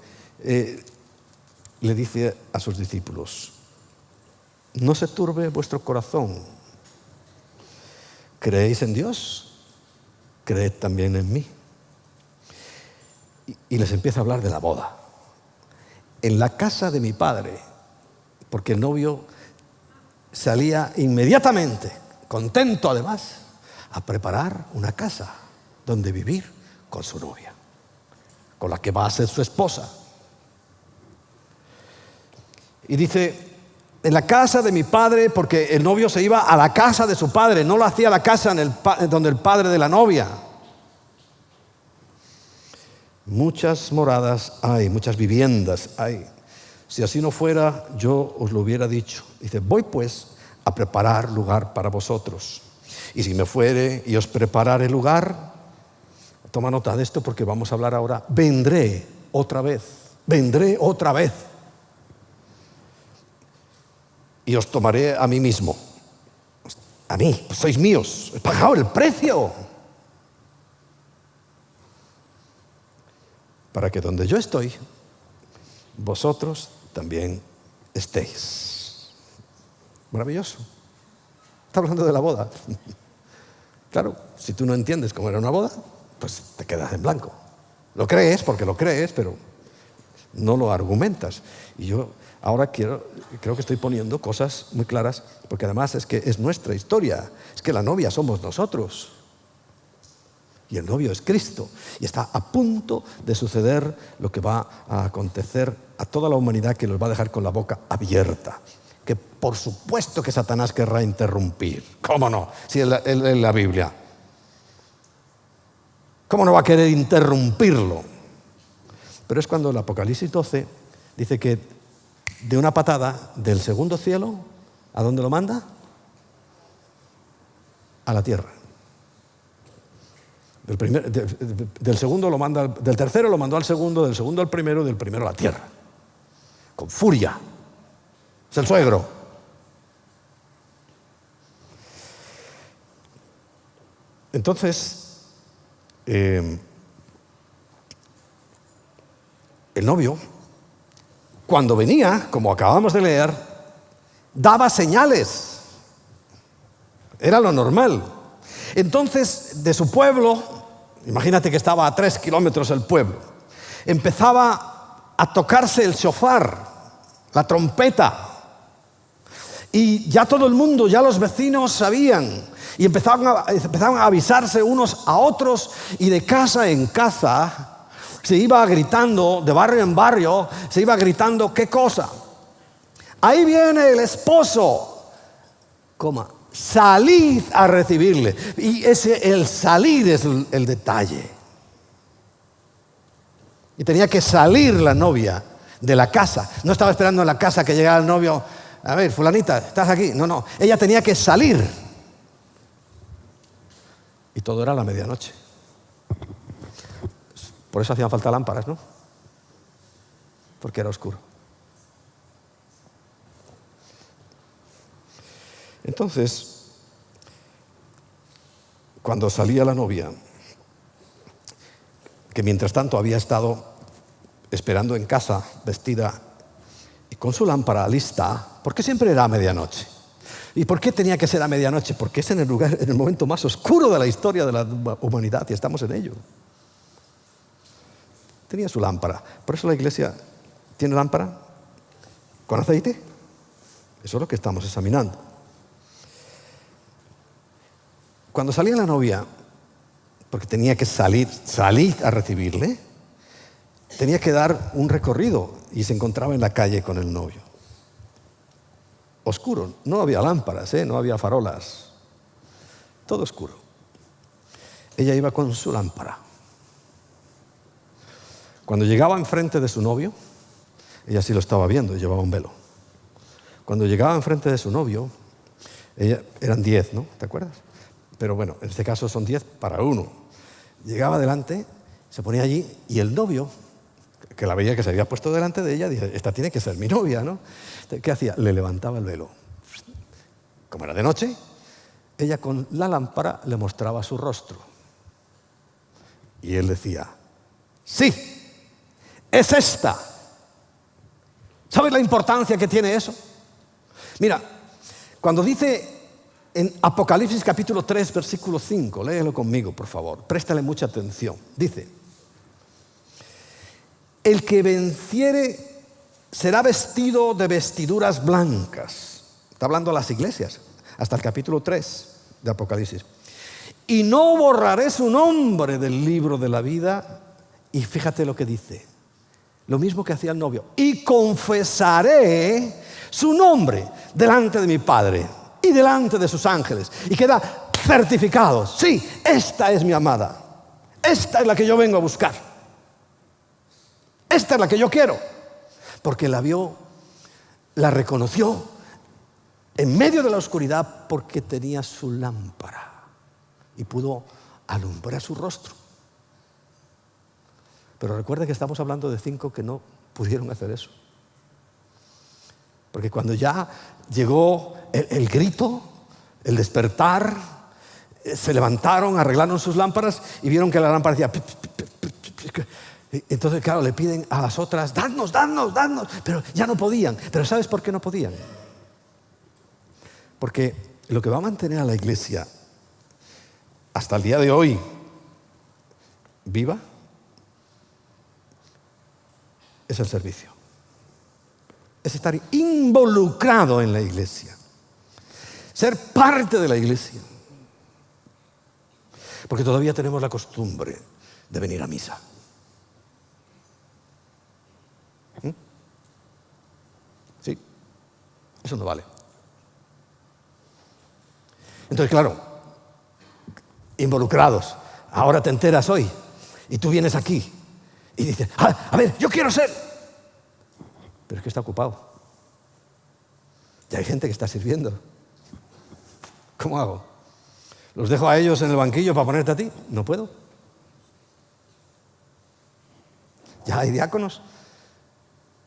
le dice a sus discípulos: no se turbe vuestro corazón. ¿Creéis en Dios? Creed también en mí. Y les empieza a hablar de la boda. En la casa de mi padre, porque el novio salía inmediatamente, contento además, a preparar una casa donde vivir con su novia, con la que va a ser su esposa. Y dice: en la casa de mi padre, porque el novio se iba a la casa de su padre, no lo hacía la casa donde el padre de la novia. Muchas moradas hay, muchas viviendas hay. Si así no fuera, yo os lo hubiera dicho. Dice: voy pues a preparar lugar para vosotros. Y si me fuere y os preparare lugar, toma nota de esto porque vamos a hablar ahora, vendré otra vez. Y os tomaré a mí mismo. A mí, pues sois míos, he pagado el precio. Para que donde yo estoy, vosotros también estéis. Maravilloso. Está hablando de la boda. Claro, si tú no entiendes cómo era una boda, pues te quedas en blanco. Lo crees porque lo crees, pero no lo argumentas. Y yo ahora creo que estoy poniendo cosas muy claras, porque además es que es nuestra historia, es que la novia somos nosotros. Y el novio es Cristo. Y está a punto de suceder lo que va a acontecer a toda la humanidad, que los va a dejar con la boca abierta. Que por supuesto que Satanás querrá interrumpir. ¿Cómo no? Si es la Biblia. ¿Cómo no va a querer interrumpirlo? Pero es cuando el Apocalipsis 12 dice que de una patada del segundo cielo, ¿a dónde lo manda? A la tierra. Del segundo lo manda, del tercero lo mandó al segundo, del segundo al primero, del primero a la tierra. Con furia. Es el suegro. Entonces, el novio, cuando venía, como acabamos de leer, daba señales. Era lo normal. Entonces, de su pueblo, imagínate que estaba a 3 kilómetros el pueblo, empezaba a tocarse el shofar, la trompeta. Y ya todo el mundo, ya los vecinos sabían. Y empezaban a avisarse unos a otros, y de casa en casa se iba gritando, de barrio en barrio, se iba gritando, ¿qué cosa? Ahí viene el esposo, salid a recibirle. Y el salir es el detalle. Y tenía que salir la novia de la casa. No estaba esperando en la casa que llegara el novio. A ver, fulanita, ¿estás aquí? No. Ella tenía que salir. Y todo era a la medianoche. Por eso hacían falta lámparas, ¿no? Porque era oscuro. Entonces, cuando salía la novia, que mientras tanto había estado esperando en casa, vestida y con su lámpara lista, ¿por qué siempre era a medianoche? ¿Y por qué tenía que ser a medianoche? Porque es en el momento más oscuro de la historia de la humanidad, y estamos en ello. Tenía su lámpara. Por eso la iglesia tiene lámpara con aceite. Eso es lo que estamos examinando. Cuando salía la novia, porque tenía que salir a recibirle, tenía que dar un recorrido y se encontraba en la calle con el novio. Oscuro, no había lámparas, no había farolas, todo oscuro. Ella iba con su lámpara. Cuando llegaba enfrente de su novio, ella sí lo estaba viendo y llevaba un velo. Cuando llegaba enfrente de su novio, eran 10, ¿no? ¿Te acuerdas? Pero bueno, en este caso son 10 para uno. Llegaba delante, se ponía allí, y el novio, que la veía que se había puesto delante de ella, dice, esta tiene que ser mi novia, ¿no? ¿Qué hacía? Le levantaba el velo. Como era de noche, ella con la lámpara le mostraba su rostro. Y él decía, sí, es esta. ¿Sabes la importancia que tiene eso? Mira, cuando dice en Apocalipsis capítulo 3, versículo 5, léelo conmigo, por favor, préstale mucha atención. Dice, el que venciere será vestido de vestiduras blancas. Está hablando a las iglesias, hasta el capítulo 3 de Apocalipsis. Y no borraré su nombre del libro de la vida. Y fíjate lo que dice, lo mismo que hacía el novio. Y confesaré su nombre delante de mi Padre y delante de sus ángeles. Y queda certificado. Sí, esta es mi amada. Esta es la que yo vengo a buscar. Esta es la que yo quiero. Porque la vio, la reconoció en medio de la oscuridad, porque tenía su lámpara y pudo alumbrar su rostro. Pero recuerda que estamos hablando de 5 que no pudieron hacer eso. Porque cuando ya llegó el grito, el despertar, se levantaron, arreglaron sus lámparas y vieron que la lámpara decía... Entonces, claro, le piden a las otras, danos, pero ya no podían. Pero ¿sabes por qué no podían? Porque lo que va a mantener a la iglesia hasta el día de hoy viva es el servicio. Es estar involucrado en la iglesia. Ser parte de la iglesia. Porque todavía tenemos la costumbre de venir a misa. Sí, eso no vale. Entonces, claro, involucrados. Ahora te enteras hoy y tú vienes aquí y dices, a ver, yo quiero ser. Pero es que está ocupado. Ya hay gente que está sirviendo. ¿Cómo hago? ¿Los dejo a ellos en el banquillo para ponerte a ti? No puedo. Ya hay diáconos.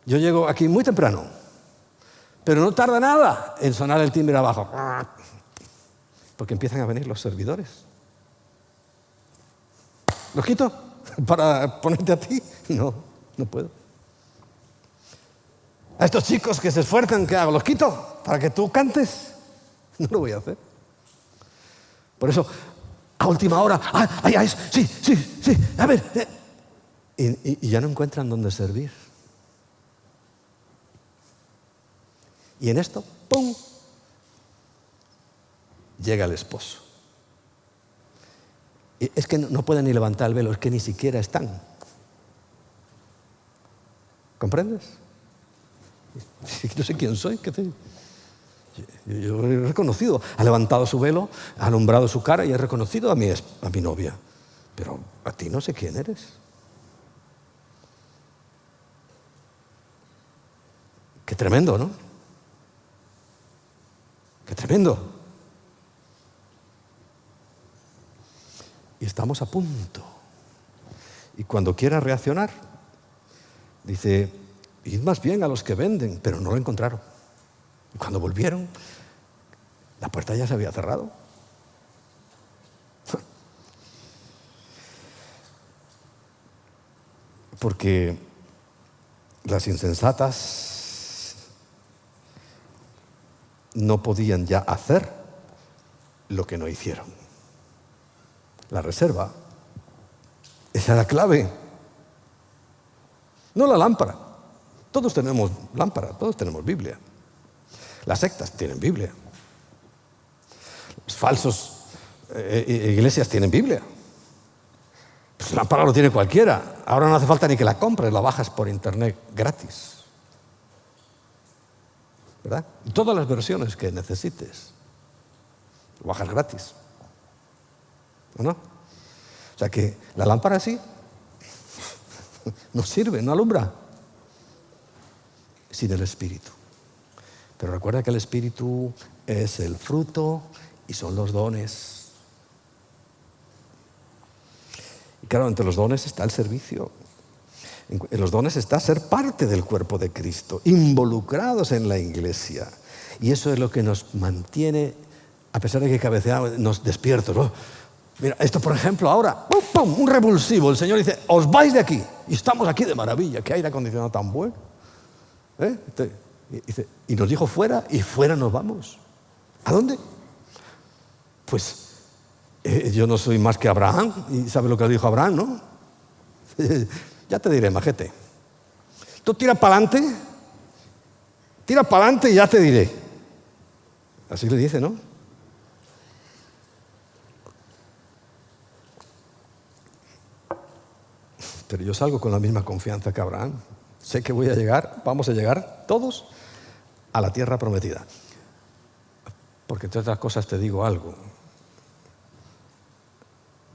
Yo llego aquí muy temprano, pero no tarda nada en sonar el timbre abajo. Porque empiezan a venir los servidores. ¿Los quito para ponerte a ti? No, no puedo. A estos chicos que se esfuerzan, ¿qué hago? ¿Los quito para que tú cantes? No lo voy a hacer. Por eso, a última hora, sí, a ver. Y ya no encuentran dónde servir. Y en esto, ¡pum!, llega el esposo. Y es que no pueden ni levantar el velo, es que ni siquiera están. ¿Comprendes? No sé quién soy. Yo he reconocido, ha levantado su velo, ha alumbrado su cara y he reconocido a mi novia. Pero a ti no sé quién eres. Qué tremendo, ¿no? Qué tremendo. Y estamos a punto. Y cuando quiera reaccionar, dice, id más bien a los que venden, pero no lo encontraron. Y cuando volvieron, la puerta ya se había cerrado. Porque las insensatas no podían ya hacer lo que no hicieron. La reserva, esa es la clave. No la lámpara. Todos tenemos lámpara, todos tenemos Biblia. Las sectas tienen Biblia. Los falsos iglesias tienen Biblia. Pues la lámpara lo tiene cualquiera. Ahora no hace falta ni que la compres, la bajas por internet gratis. ¿Verdad? Todas las versiones que necesites, lo bajas gratis. ¿O no? O sea que la lámpara sí no sirve, no alumbra sin el Espíritu. Pero recuerda que el Espíritu es el fruto y son los dones. Y claro, entre los dones está el servicio. En los dones está ser parte del cuerpo de Cristo, involucrados en la iglesia. Y eso es lo que nos mantiene, a pesar de que cabeceamos, nos despiertos, ¿no? Mira, esto por ejemplo ahora, ¡pum, pum!, un revulsivo. El Señor dice, os vais de aquí. Y estamos aquí de maravilla. Qué aire acondicionado tan bueno. Y nos dijo fuera, y fuera nos vamos. ¿A dónde? Pues yo no soy más que Abraham. Y ¿sabe lo que dijo Abraham, no? Ya te diré, majete. Tú tira para adelante y ya te diré. Así le dice, ¿no? Pero yo salgo con la misma confianza que Abraham. Sé que vamos a llegar todos a la tierra prometida. Porque entre otras cosas te digo algo.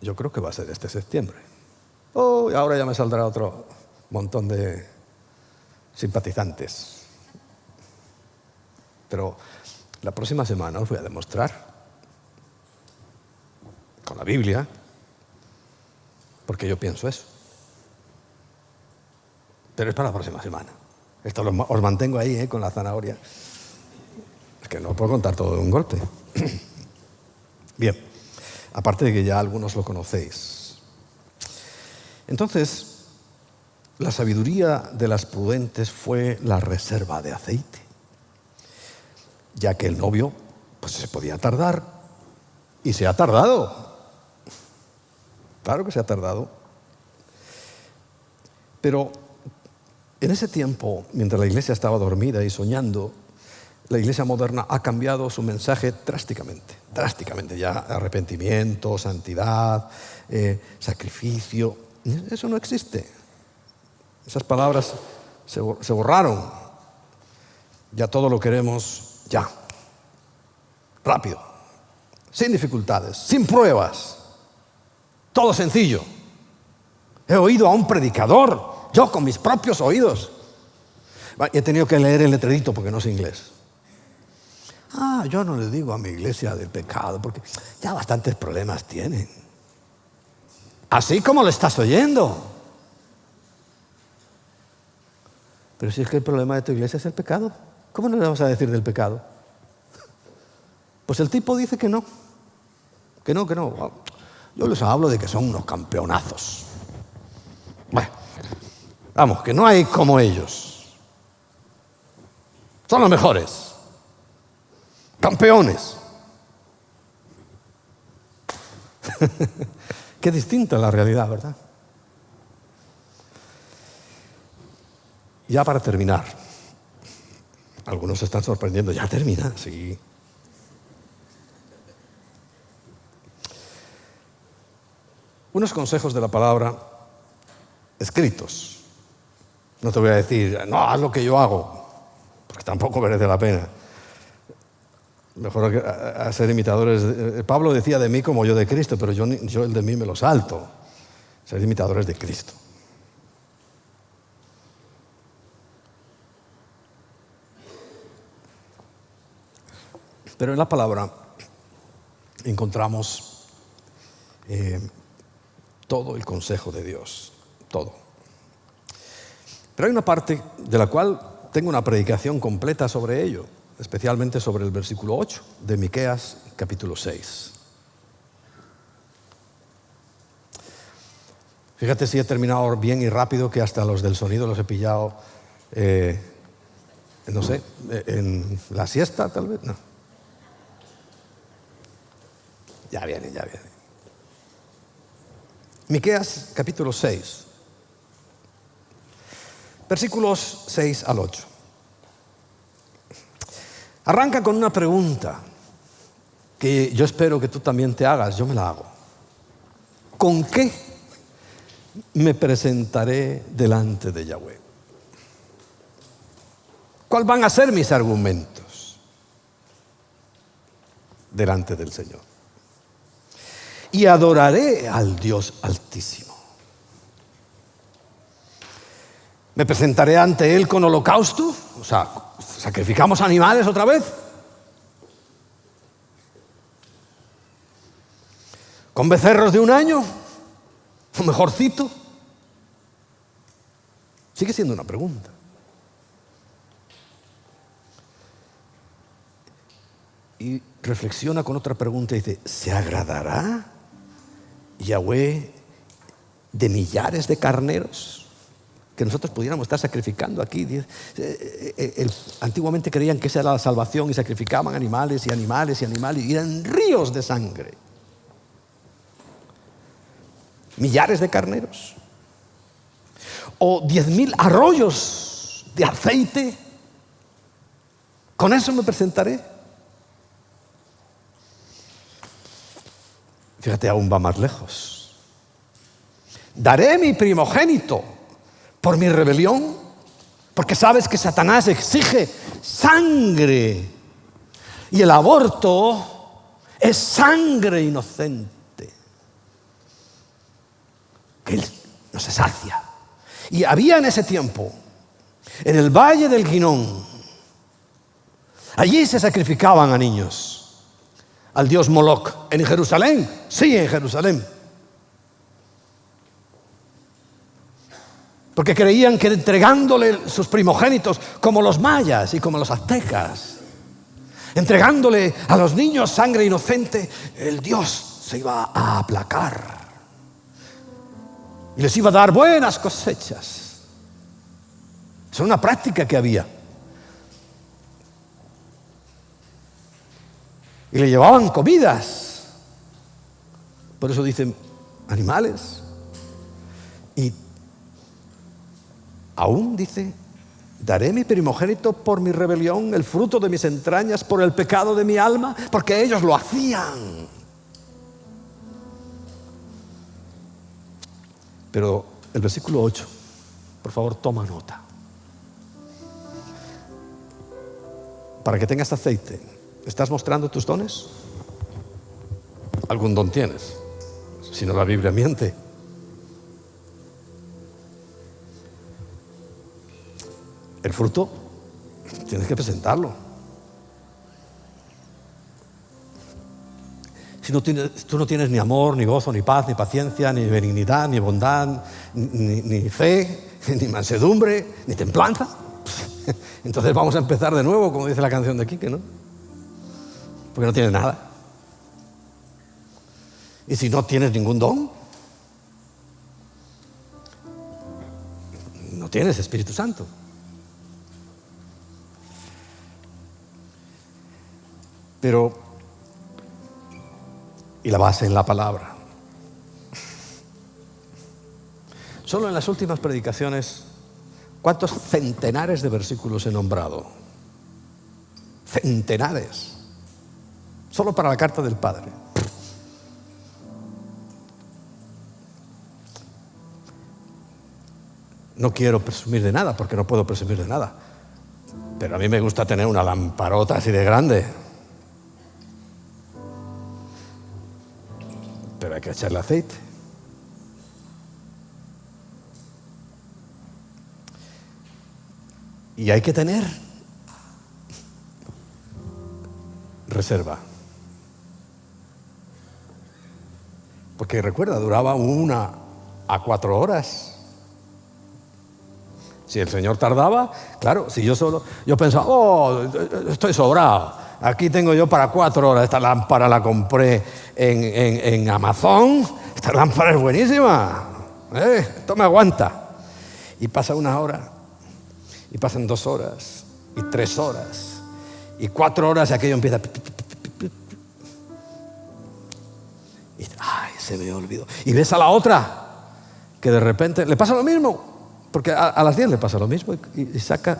Yo creo que va a ser este septiembre. Y ahora ya me saldrá otro montón de simpatizantes. Pero la próxima semana os voy a demostrar con la Biblia, porque yo pienso eso. Pero es para la próxima semana. Esto os mantengo ahí, con la zanahoria. Es que no puedo contar todo de un golpe. Bien, aparte de que ya algunos lo conocéis. Entonces, la sabiduría de las prudentes fue la reserva de aceite, ya que el novio pues se podía tardar, y se ha tardado. Claro que se ha tardado. Pero en ese tiempo, mientras la iglesia estaba dormida y soñando, la iglesia moderna ha cambiado su mensaje drásticamente. Drásticamente ya. Arrepentimiento, santidad, sacrificio. Eso no existe. Esas palabras se borraron. Ya todo lo queremos ya. Rápido. Sin dificultades, sin pruebas. Todo sencillo. He oído a un predicador, yo con mis propios oídos. He tenido que leer el letrerito porque no sé inglés. Yo no le digo a mi iglesia del pecado porque ya bastantes problemas tienen. Así como lo estás oyendo. Pero si es que el problema de tu iglesia es el pecado, ¿cómo no le vas a decir del pecado? Pues el tipo dice que no. Que no. Yo les hablo de que son unos campeonazos. Bueno, vamos, que no hay como ellos. Son los mejores. Campeones. Qué distinta la realidad, ¿verdad? Ya para terminar. Algunos se están sorprendiendo. ¿Ya termina? Sí. Unos consejos de la palabra escritos. No te voy a decir, no, haz lo que yo hago, porque tampoco merece la pena. Mejor hacer imitadores. Pablo decía de mí como yo de Cristo, pero yo el de mí me lo salto. Ser imitadores de Cristo. Pero en la palabra encontramos todo el consejo de Dios, todo. Pero hay una parte de la cual tengo una predicación completa sobre ello, especialmente sobre el versículo 8 de Miqueas capítulo 6. Fíjate si he terminado bien y rápido, que hasta los del sonido los he pillado, no sé, en la siesta tal vez, no. Ya viene. Miqueas capítulo 6, versículos 6 al 8. Arranca con una pregunta que yo espero que tú también te hagas, yo me la hago. ¿Con qué me presentaré delante de Yahweh? ¿Cuáles van a ser mis argumentos delante del Señor? Y adoraré al Dios Altísimo. ¿Me presentaré ante Él con holocausto? O sea, ¿sacrificamos animales otra vez? ¿Con becerros de un año? ¿O mejorcito? Sigue siendo una pregunta. Y reflexiona con otra pregunta y dice, ¿se agradará Yahweh de millares de carneros que nosotros pudiéramos estar sacrificando aquí? Antiguamente creían que esa era la salvación y sacrificaban animales y eran ríos de sangre. Millares de carneros o 10,000 arroyos de aceite. ¿Con eso me presentaré? Fíjate, aún va más lejos. Daré mi primogénito por mi rebelión, porque sabes que Satanás exige sangre y el aborto es sangre inocente que él no se sacia. Y había en ese tiempo, en el valle del Ginón, allí se sacrificaban a niños al dios Moloc. ¿En Jerusalén? Sí, en Jerusalén. Porque creían que entregándole sus primogénitos, como los mayas y como los aztecas, entregándole a los niños sangre inocente, el Dios se iba a aplacar y les iba a dar buenas cosechas. Es una práctica que había. Y le llevaban comidas. Por eso dicen, animales. Y aún dice, daré mi primogénito por mi rebelión, el fruto de mis entrañas por el pecado de mi alma, porque ellos lo hacían. Pero el versículo 8, por favor, toma nota. Para que tengas aceite, ¿estás mostrando tus dones? Algún don tienes, si no la Biblia miente. El fruto, tienes que presentarlo. Si tú no tienes ni amor, ni gozo, ni paz, ni paciencia, ni benignidad, ni bondad, ni fe, ni mansedumbre, ni templanza, entonces vamos a empezar de nuevo, como dice la canción de Quique, ¿no? Porque no tienes nada. Y si no tienes ningún don, no tienes Espíritu Santo. Pero, y la base en la palabra. Solo en las últimas predicaciones, ¿cuántos centenares de versículos he nombrado? Centenares. Solo para la carta del Padre. No quiero presumir de nada, porque no puedo presumir de nada. Pero a mí me gusta tener una lamparota así de grande. Pero hay que echarle aceite. Y hay que tener reserva. Porque recuerda, duraba 1 a 4 horas. Si el Señor tardaba, claro, si yo pensaba, estoy sobrado. Aquí tengo yo para 4 horas. Esta lámpara la compré en Amazon. Esta lámpara es buenísima. Esto me aguanta. Y pasa 1 hora. Y pasan 2 horas. Y 3 horas. Y 4 horas y aquello empieza. Y se me olvidó. Y ves a la otra que de repente le pasa lo mismo. Porque a las 10 le pasa lo mismo. Y saca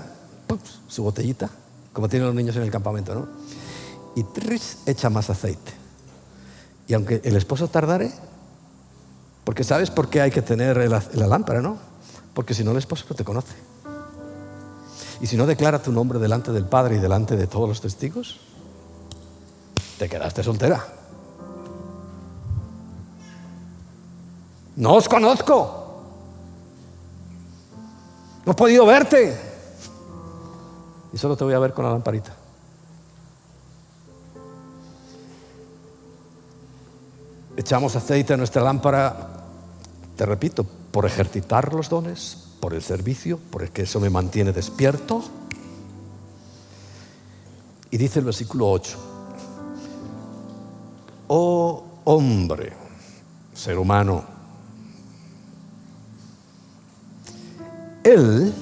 su botellita, como tienen los niños en el campamento, ¿no? Y echa más aceite. Y aunque el esposo tardare, porque ¿sabes por qué hay que tener la lámpara, no? Porque si no, el esposo no te conoce. Y si no declara tu nombre delante del Padre y delante de todos los testigos, te quedaste soltera. No os conozco. No he podido verte. Y solo te voy a ver con la lamparita. Echamos aceite a nuestra lámpara, te repito, por ejercitar los dones, por el servicio, porque eso me mantiene despierto. Y dice el versículo 8: oh hombre, ser humano, Él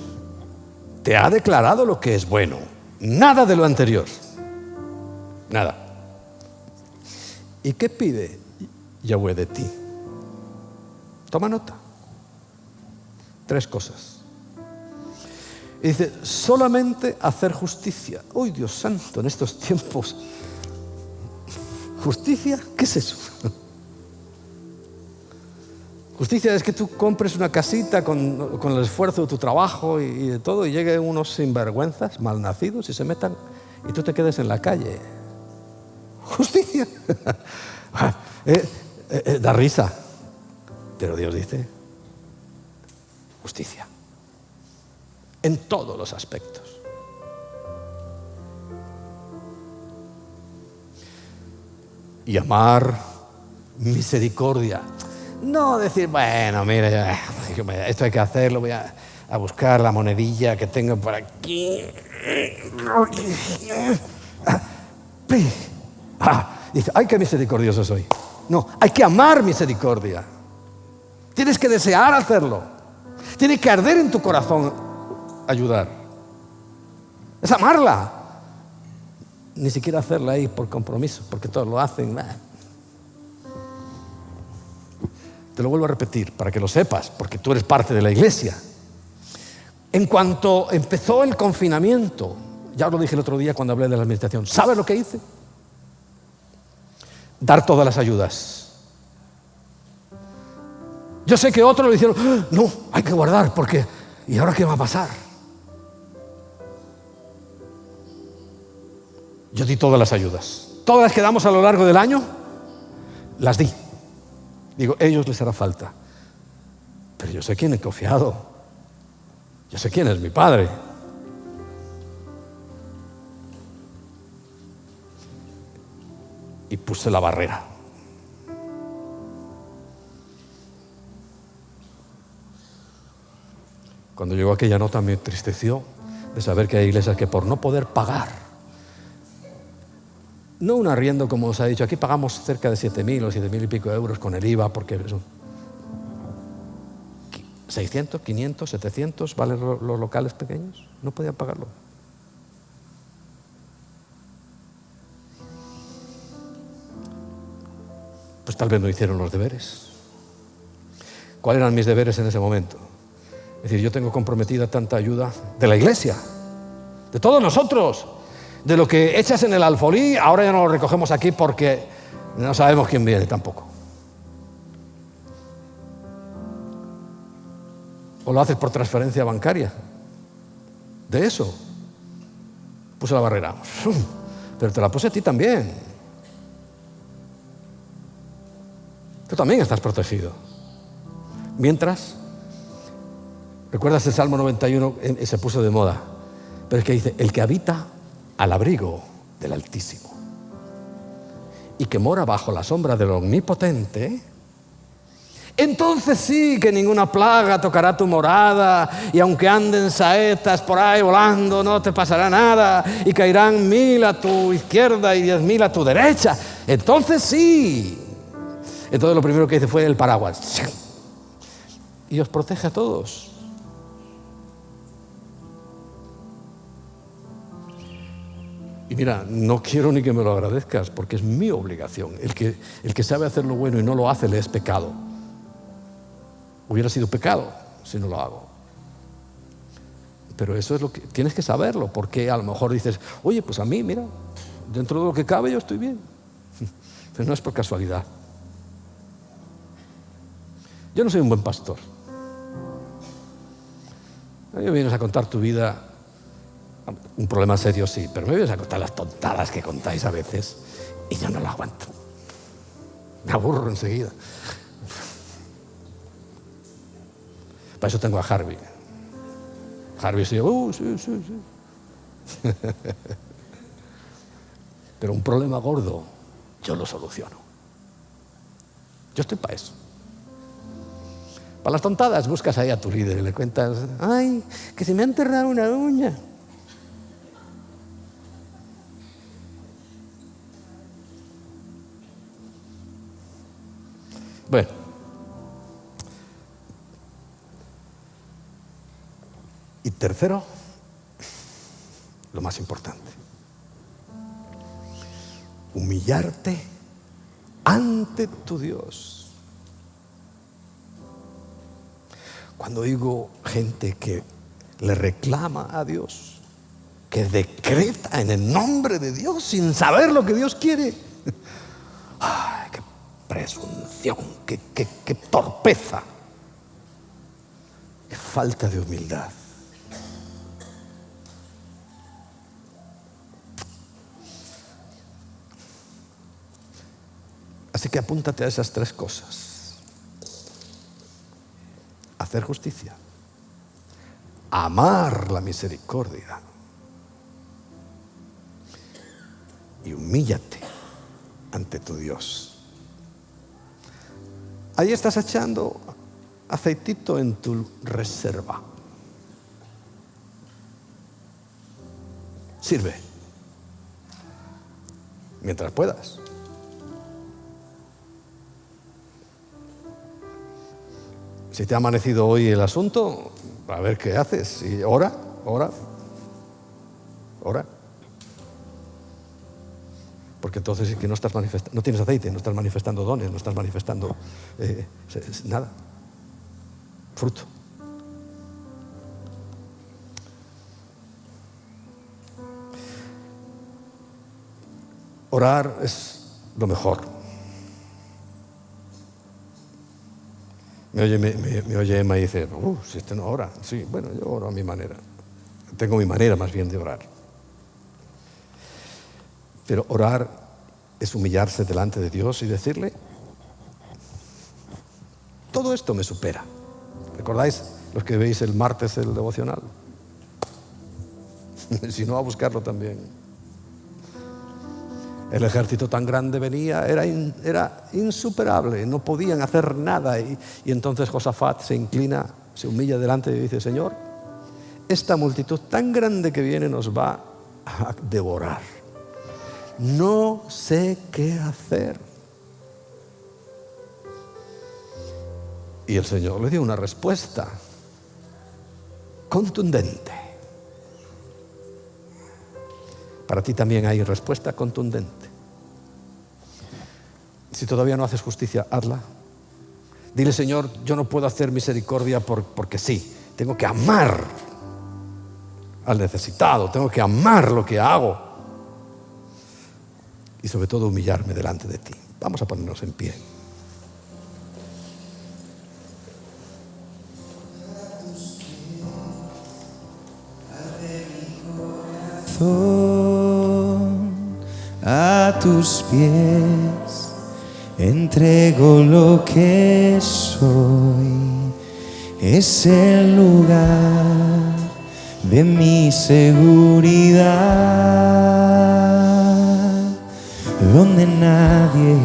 te ha declarado lo que es bueno, nada de lo anterior, nada. ¿Y qué pide Yahweh de ti? Toma nota. 3 cosas. Y dice, solamente hacer justicia. ¡Uy, Dios santo! En estos tiempos, ¿justicia? ¿Qué es eso? Justicia es que tú compres una casita con el esfuerzo de tu trabajo y de todo, y lleguen unos sinvergüenzas, malnacidos, y se metan, y tú te quedes en la calle. Justicia. Da risa. Pero Dios dice, justicia. En todos los aspectos. Y amar misericordia. No decir, bueno, mira, esto hay que hacerlo, voy a buscar la monedilla que tengo por aquí. Dice, ay, qué misericordioso soy. No, hay que amar misericordia. Tienes que desear hacerlo. Tiene que arder en tu corazón ayudar. Es amarla. Ni siquiera hacerla ahí por compromiso, porque todos lo hacen. Te lo vuelvo a repetir para que lo sepas, porque tú eres parte de la iglesia. En cuanto empezó el confinamiento, ya os lo dije el otro día cuando hablé de la administración, ¿sabes lo que hice? Dar todas las ayudas. Yo sé que otros lo hicieron, no, hay que guardar, porque ¿y ahora qué va a pasar? Yo di todas las ayudas. Todas las que damos a lo largo del año, las di. Digo, a ellos les hará falta. Pero yo sé quién he confiado. Yo sé quién es mi padre. Y puse la barrera. Cuando llegó aquella nota me entristeció de saber que hay iglesias que por no poder pagar, no un arriendo como os ha dicho, aquí pagamos cerca de 7.000 o 7.000 y pico euros con el IVA, porque son 600, 500, 700 valen los locales pequeños, no podían pagarlo. Pues tal vez no hicieron los deberes. ¿Cuáles eran mis deberes en ese momento? Es decir, yo tengo comprometida tanta ayuda de la iglesia, de todos nosotros, de lo que echas en el alfolí, ahora ya no lo recogemos aquí porque no sabemos quién viene tampoco. O lo haces por transferencia bancaria. De eso puse la barrera. Pero te la puse a ti también. Tú también estás protegido. Mientras, ¿recuerdas el Salmo 91? Se puso de moda. Pero es que dice, el que habita al abrigo del Altísimo y que mora bajo la sombra del Omnipotente, entonces sí que ninguna plaga tocará tu morada, y aunque anden saetas por ahí volando, no te pasará nada, y caerán 1.000 a tu izquierda y 10.000 a tu derecha. Entonces sí. Entonces lo primero que hice fue el paraguas. Y os protege a todos. Y mira, no quiero ni que me lo agradezcas, porque es mi obligación. El que sabe hacer lo bueno y no lo hace, le es pecado. Hubiera sido pecado si no lo hago. Pero eso es lo que tienes que saberlo, porque a lo mejor dices, oye, pues a mí, mira, dentro de lo que cabe yo estoy bien. Pero no es por casualidad. Yo no soy un buen pastor. A mí me vienes a contar tu vida, un problema serio sí, pero me vienes a contar las tontadas que contáis a veces y yo no lo aguanto. Me aburro enseguida. Para eso tengo a Harvey. Harvey sí, sí. Pero un problema gordo, yo lo soluciono. Yo estoy para eso. Para las tontadas buscas ahí a tu líder y le cuentas, ay, que se me ha enterrado una uña. Bueno. Y tercero, lo más importante, humillarte ante tu Dios. Cuando oigo gente que le reclama a Dios, que decreta en el nombre de Dios sin saber lo que Dios quiere, ¡ay, qué presunción, qué torpeza, qué falta de humildad! Así que apúntate a esas 3 cosas. Hacer justicia, amar la misericordia y humíllate ante tu Dios. Ahí estás echando aceitito en tu reserva. Sirve mientras puedas. Si te ha amanecido hoy el asunto, a ver qué haces. Y ora. Porque entonces es que no estás manifestando, no tienes aceite, no estás manifestando dones, no estás manifestando nada, fruto. Orar es lo mejor. Me oye Emma y dice, si este no ora. Sí, bueno, yo oro a mi manera. Tengo mi manera más bien de orar. Pero orar es humillarse delante de Dios y decirle, todo esto me supera. ¿Recordáis los que veis el martes el devocional? Si no, a buscarlo también. El ejército tan grande venía, era insuperable, no podían hacer nada. Y entonces Josafat se inclina, se humilla delante y dice, Señor, esta multitud tan grande que viene nos va a devorar. No sé qué hacer. Y el Señor le dio una respuesta contundente. Para ti también hay respuesta contundente. Si todavía no haces justicia, hazla. Dile, Señor, yo no puedo hacer misericordia porque sí. Tengo que amar al necesitado, tengo que amar lo que hago. Y sobre todo humillarme delante de ti. Vamos a ponernos en pie. A tus pies entrego lo que soy. Es el lugar de mi seguridad, donde nadie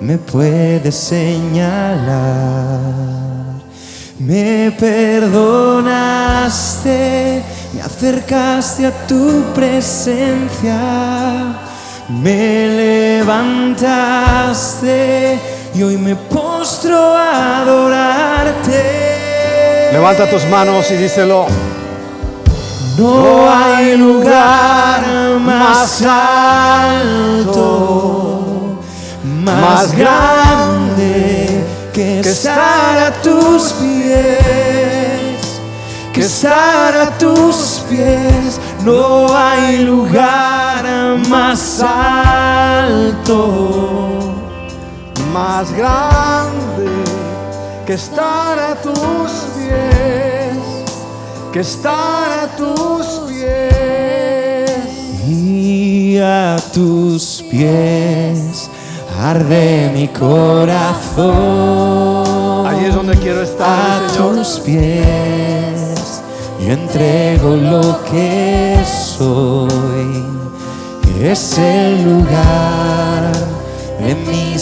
me puede señalar. Me perdonaste, me acercaste a tu presencia, me levantaste y hoy me postro a adorarte. Levanta tus manos y díselo. No hay lugar más alto, más grande que estar a tus pies, que estar a tus pies. No hay lugar más alto, Más grande que estar a tus pies, que estar a tus pies. Y a tus pies arde mi corazón. Ahí es donde quiero estar, a Señor. tus pies yo entrego lo que soy. Es el lugar de mi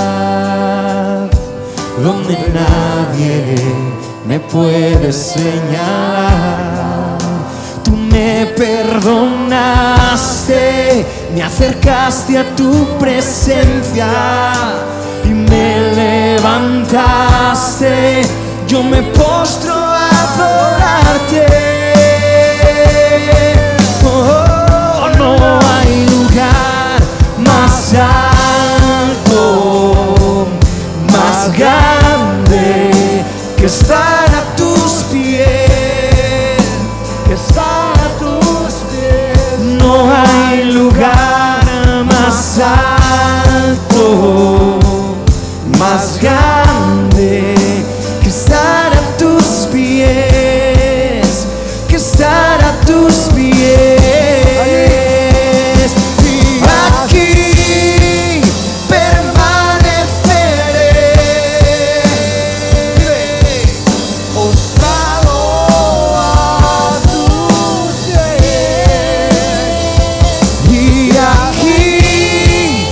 seguridad, donde nadie me puede señalar. Tú me perdonaste, me acercaste a tu presencia y me levantaste. Yo me postro a adorarte. Oh, no hay lugar más alto, más grande que estar a tus pies, Que estar a tus pies. no hay lugar más alto, más grande que estar a tus pies, que estar a tus pies. Y aquí permaneceré, Postrado a tus pies. y aquí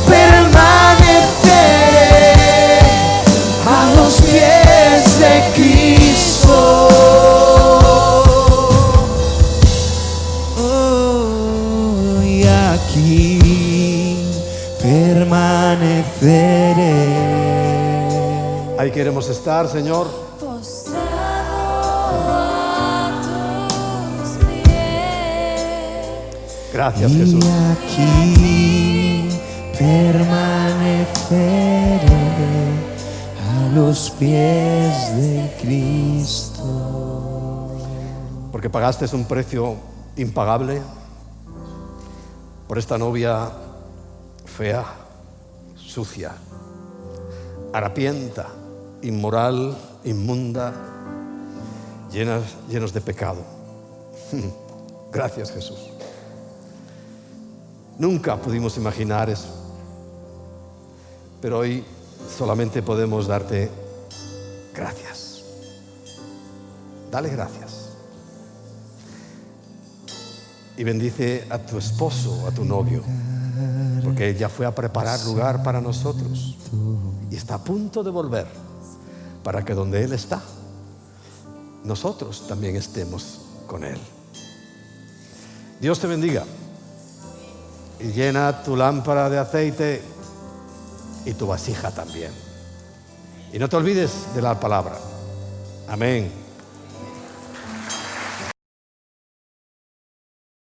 permaneceré a los pies de Cristo. Oh, y aquí permaneceré. Ahí queremos estar, Señor. Postrado a tus pies. Gracias, y Jesús. aquí permaneceré a los pies de Cristo. Porque pagaste un precio impagable por esta novia fea, sucia, harapienta, inmoral, inmunda, llenos de pecado. Gracias, Jesús. Nunca pudimos imaginar eso, pero hoy solamente podemos darte gracias. Dale gracias. Y bendice a tu esposo, a tu novio, porque él ya fue a preparar lugar para nosotros y está a punto de volver para que donde él está, nosotros también estemos con él. Dios te bendiga y llena tu lámpara de aceite y tu vasija también. Y no te olvides de la palabra. Amén.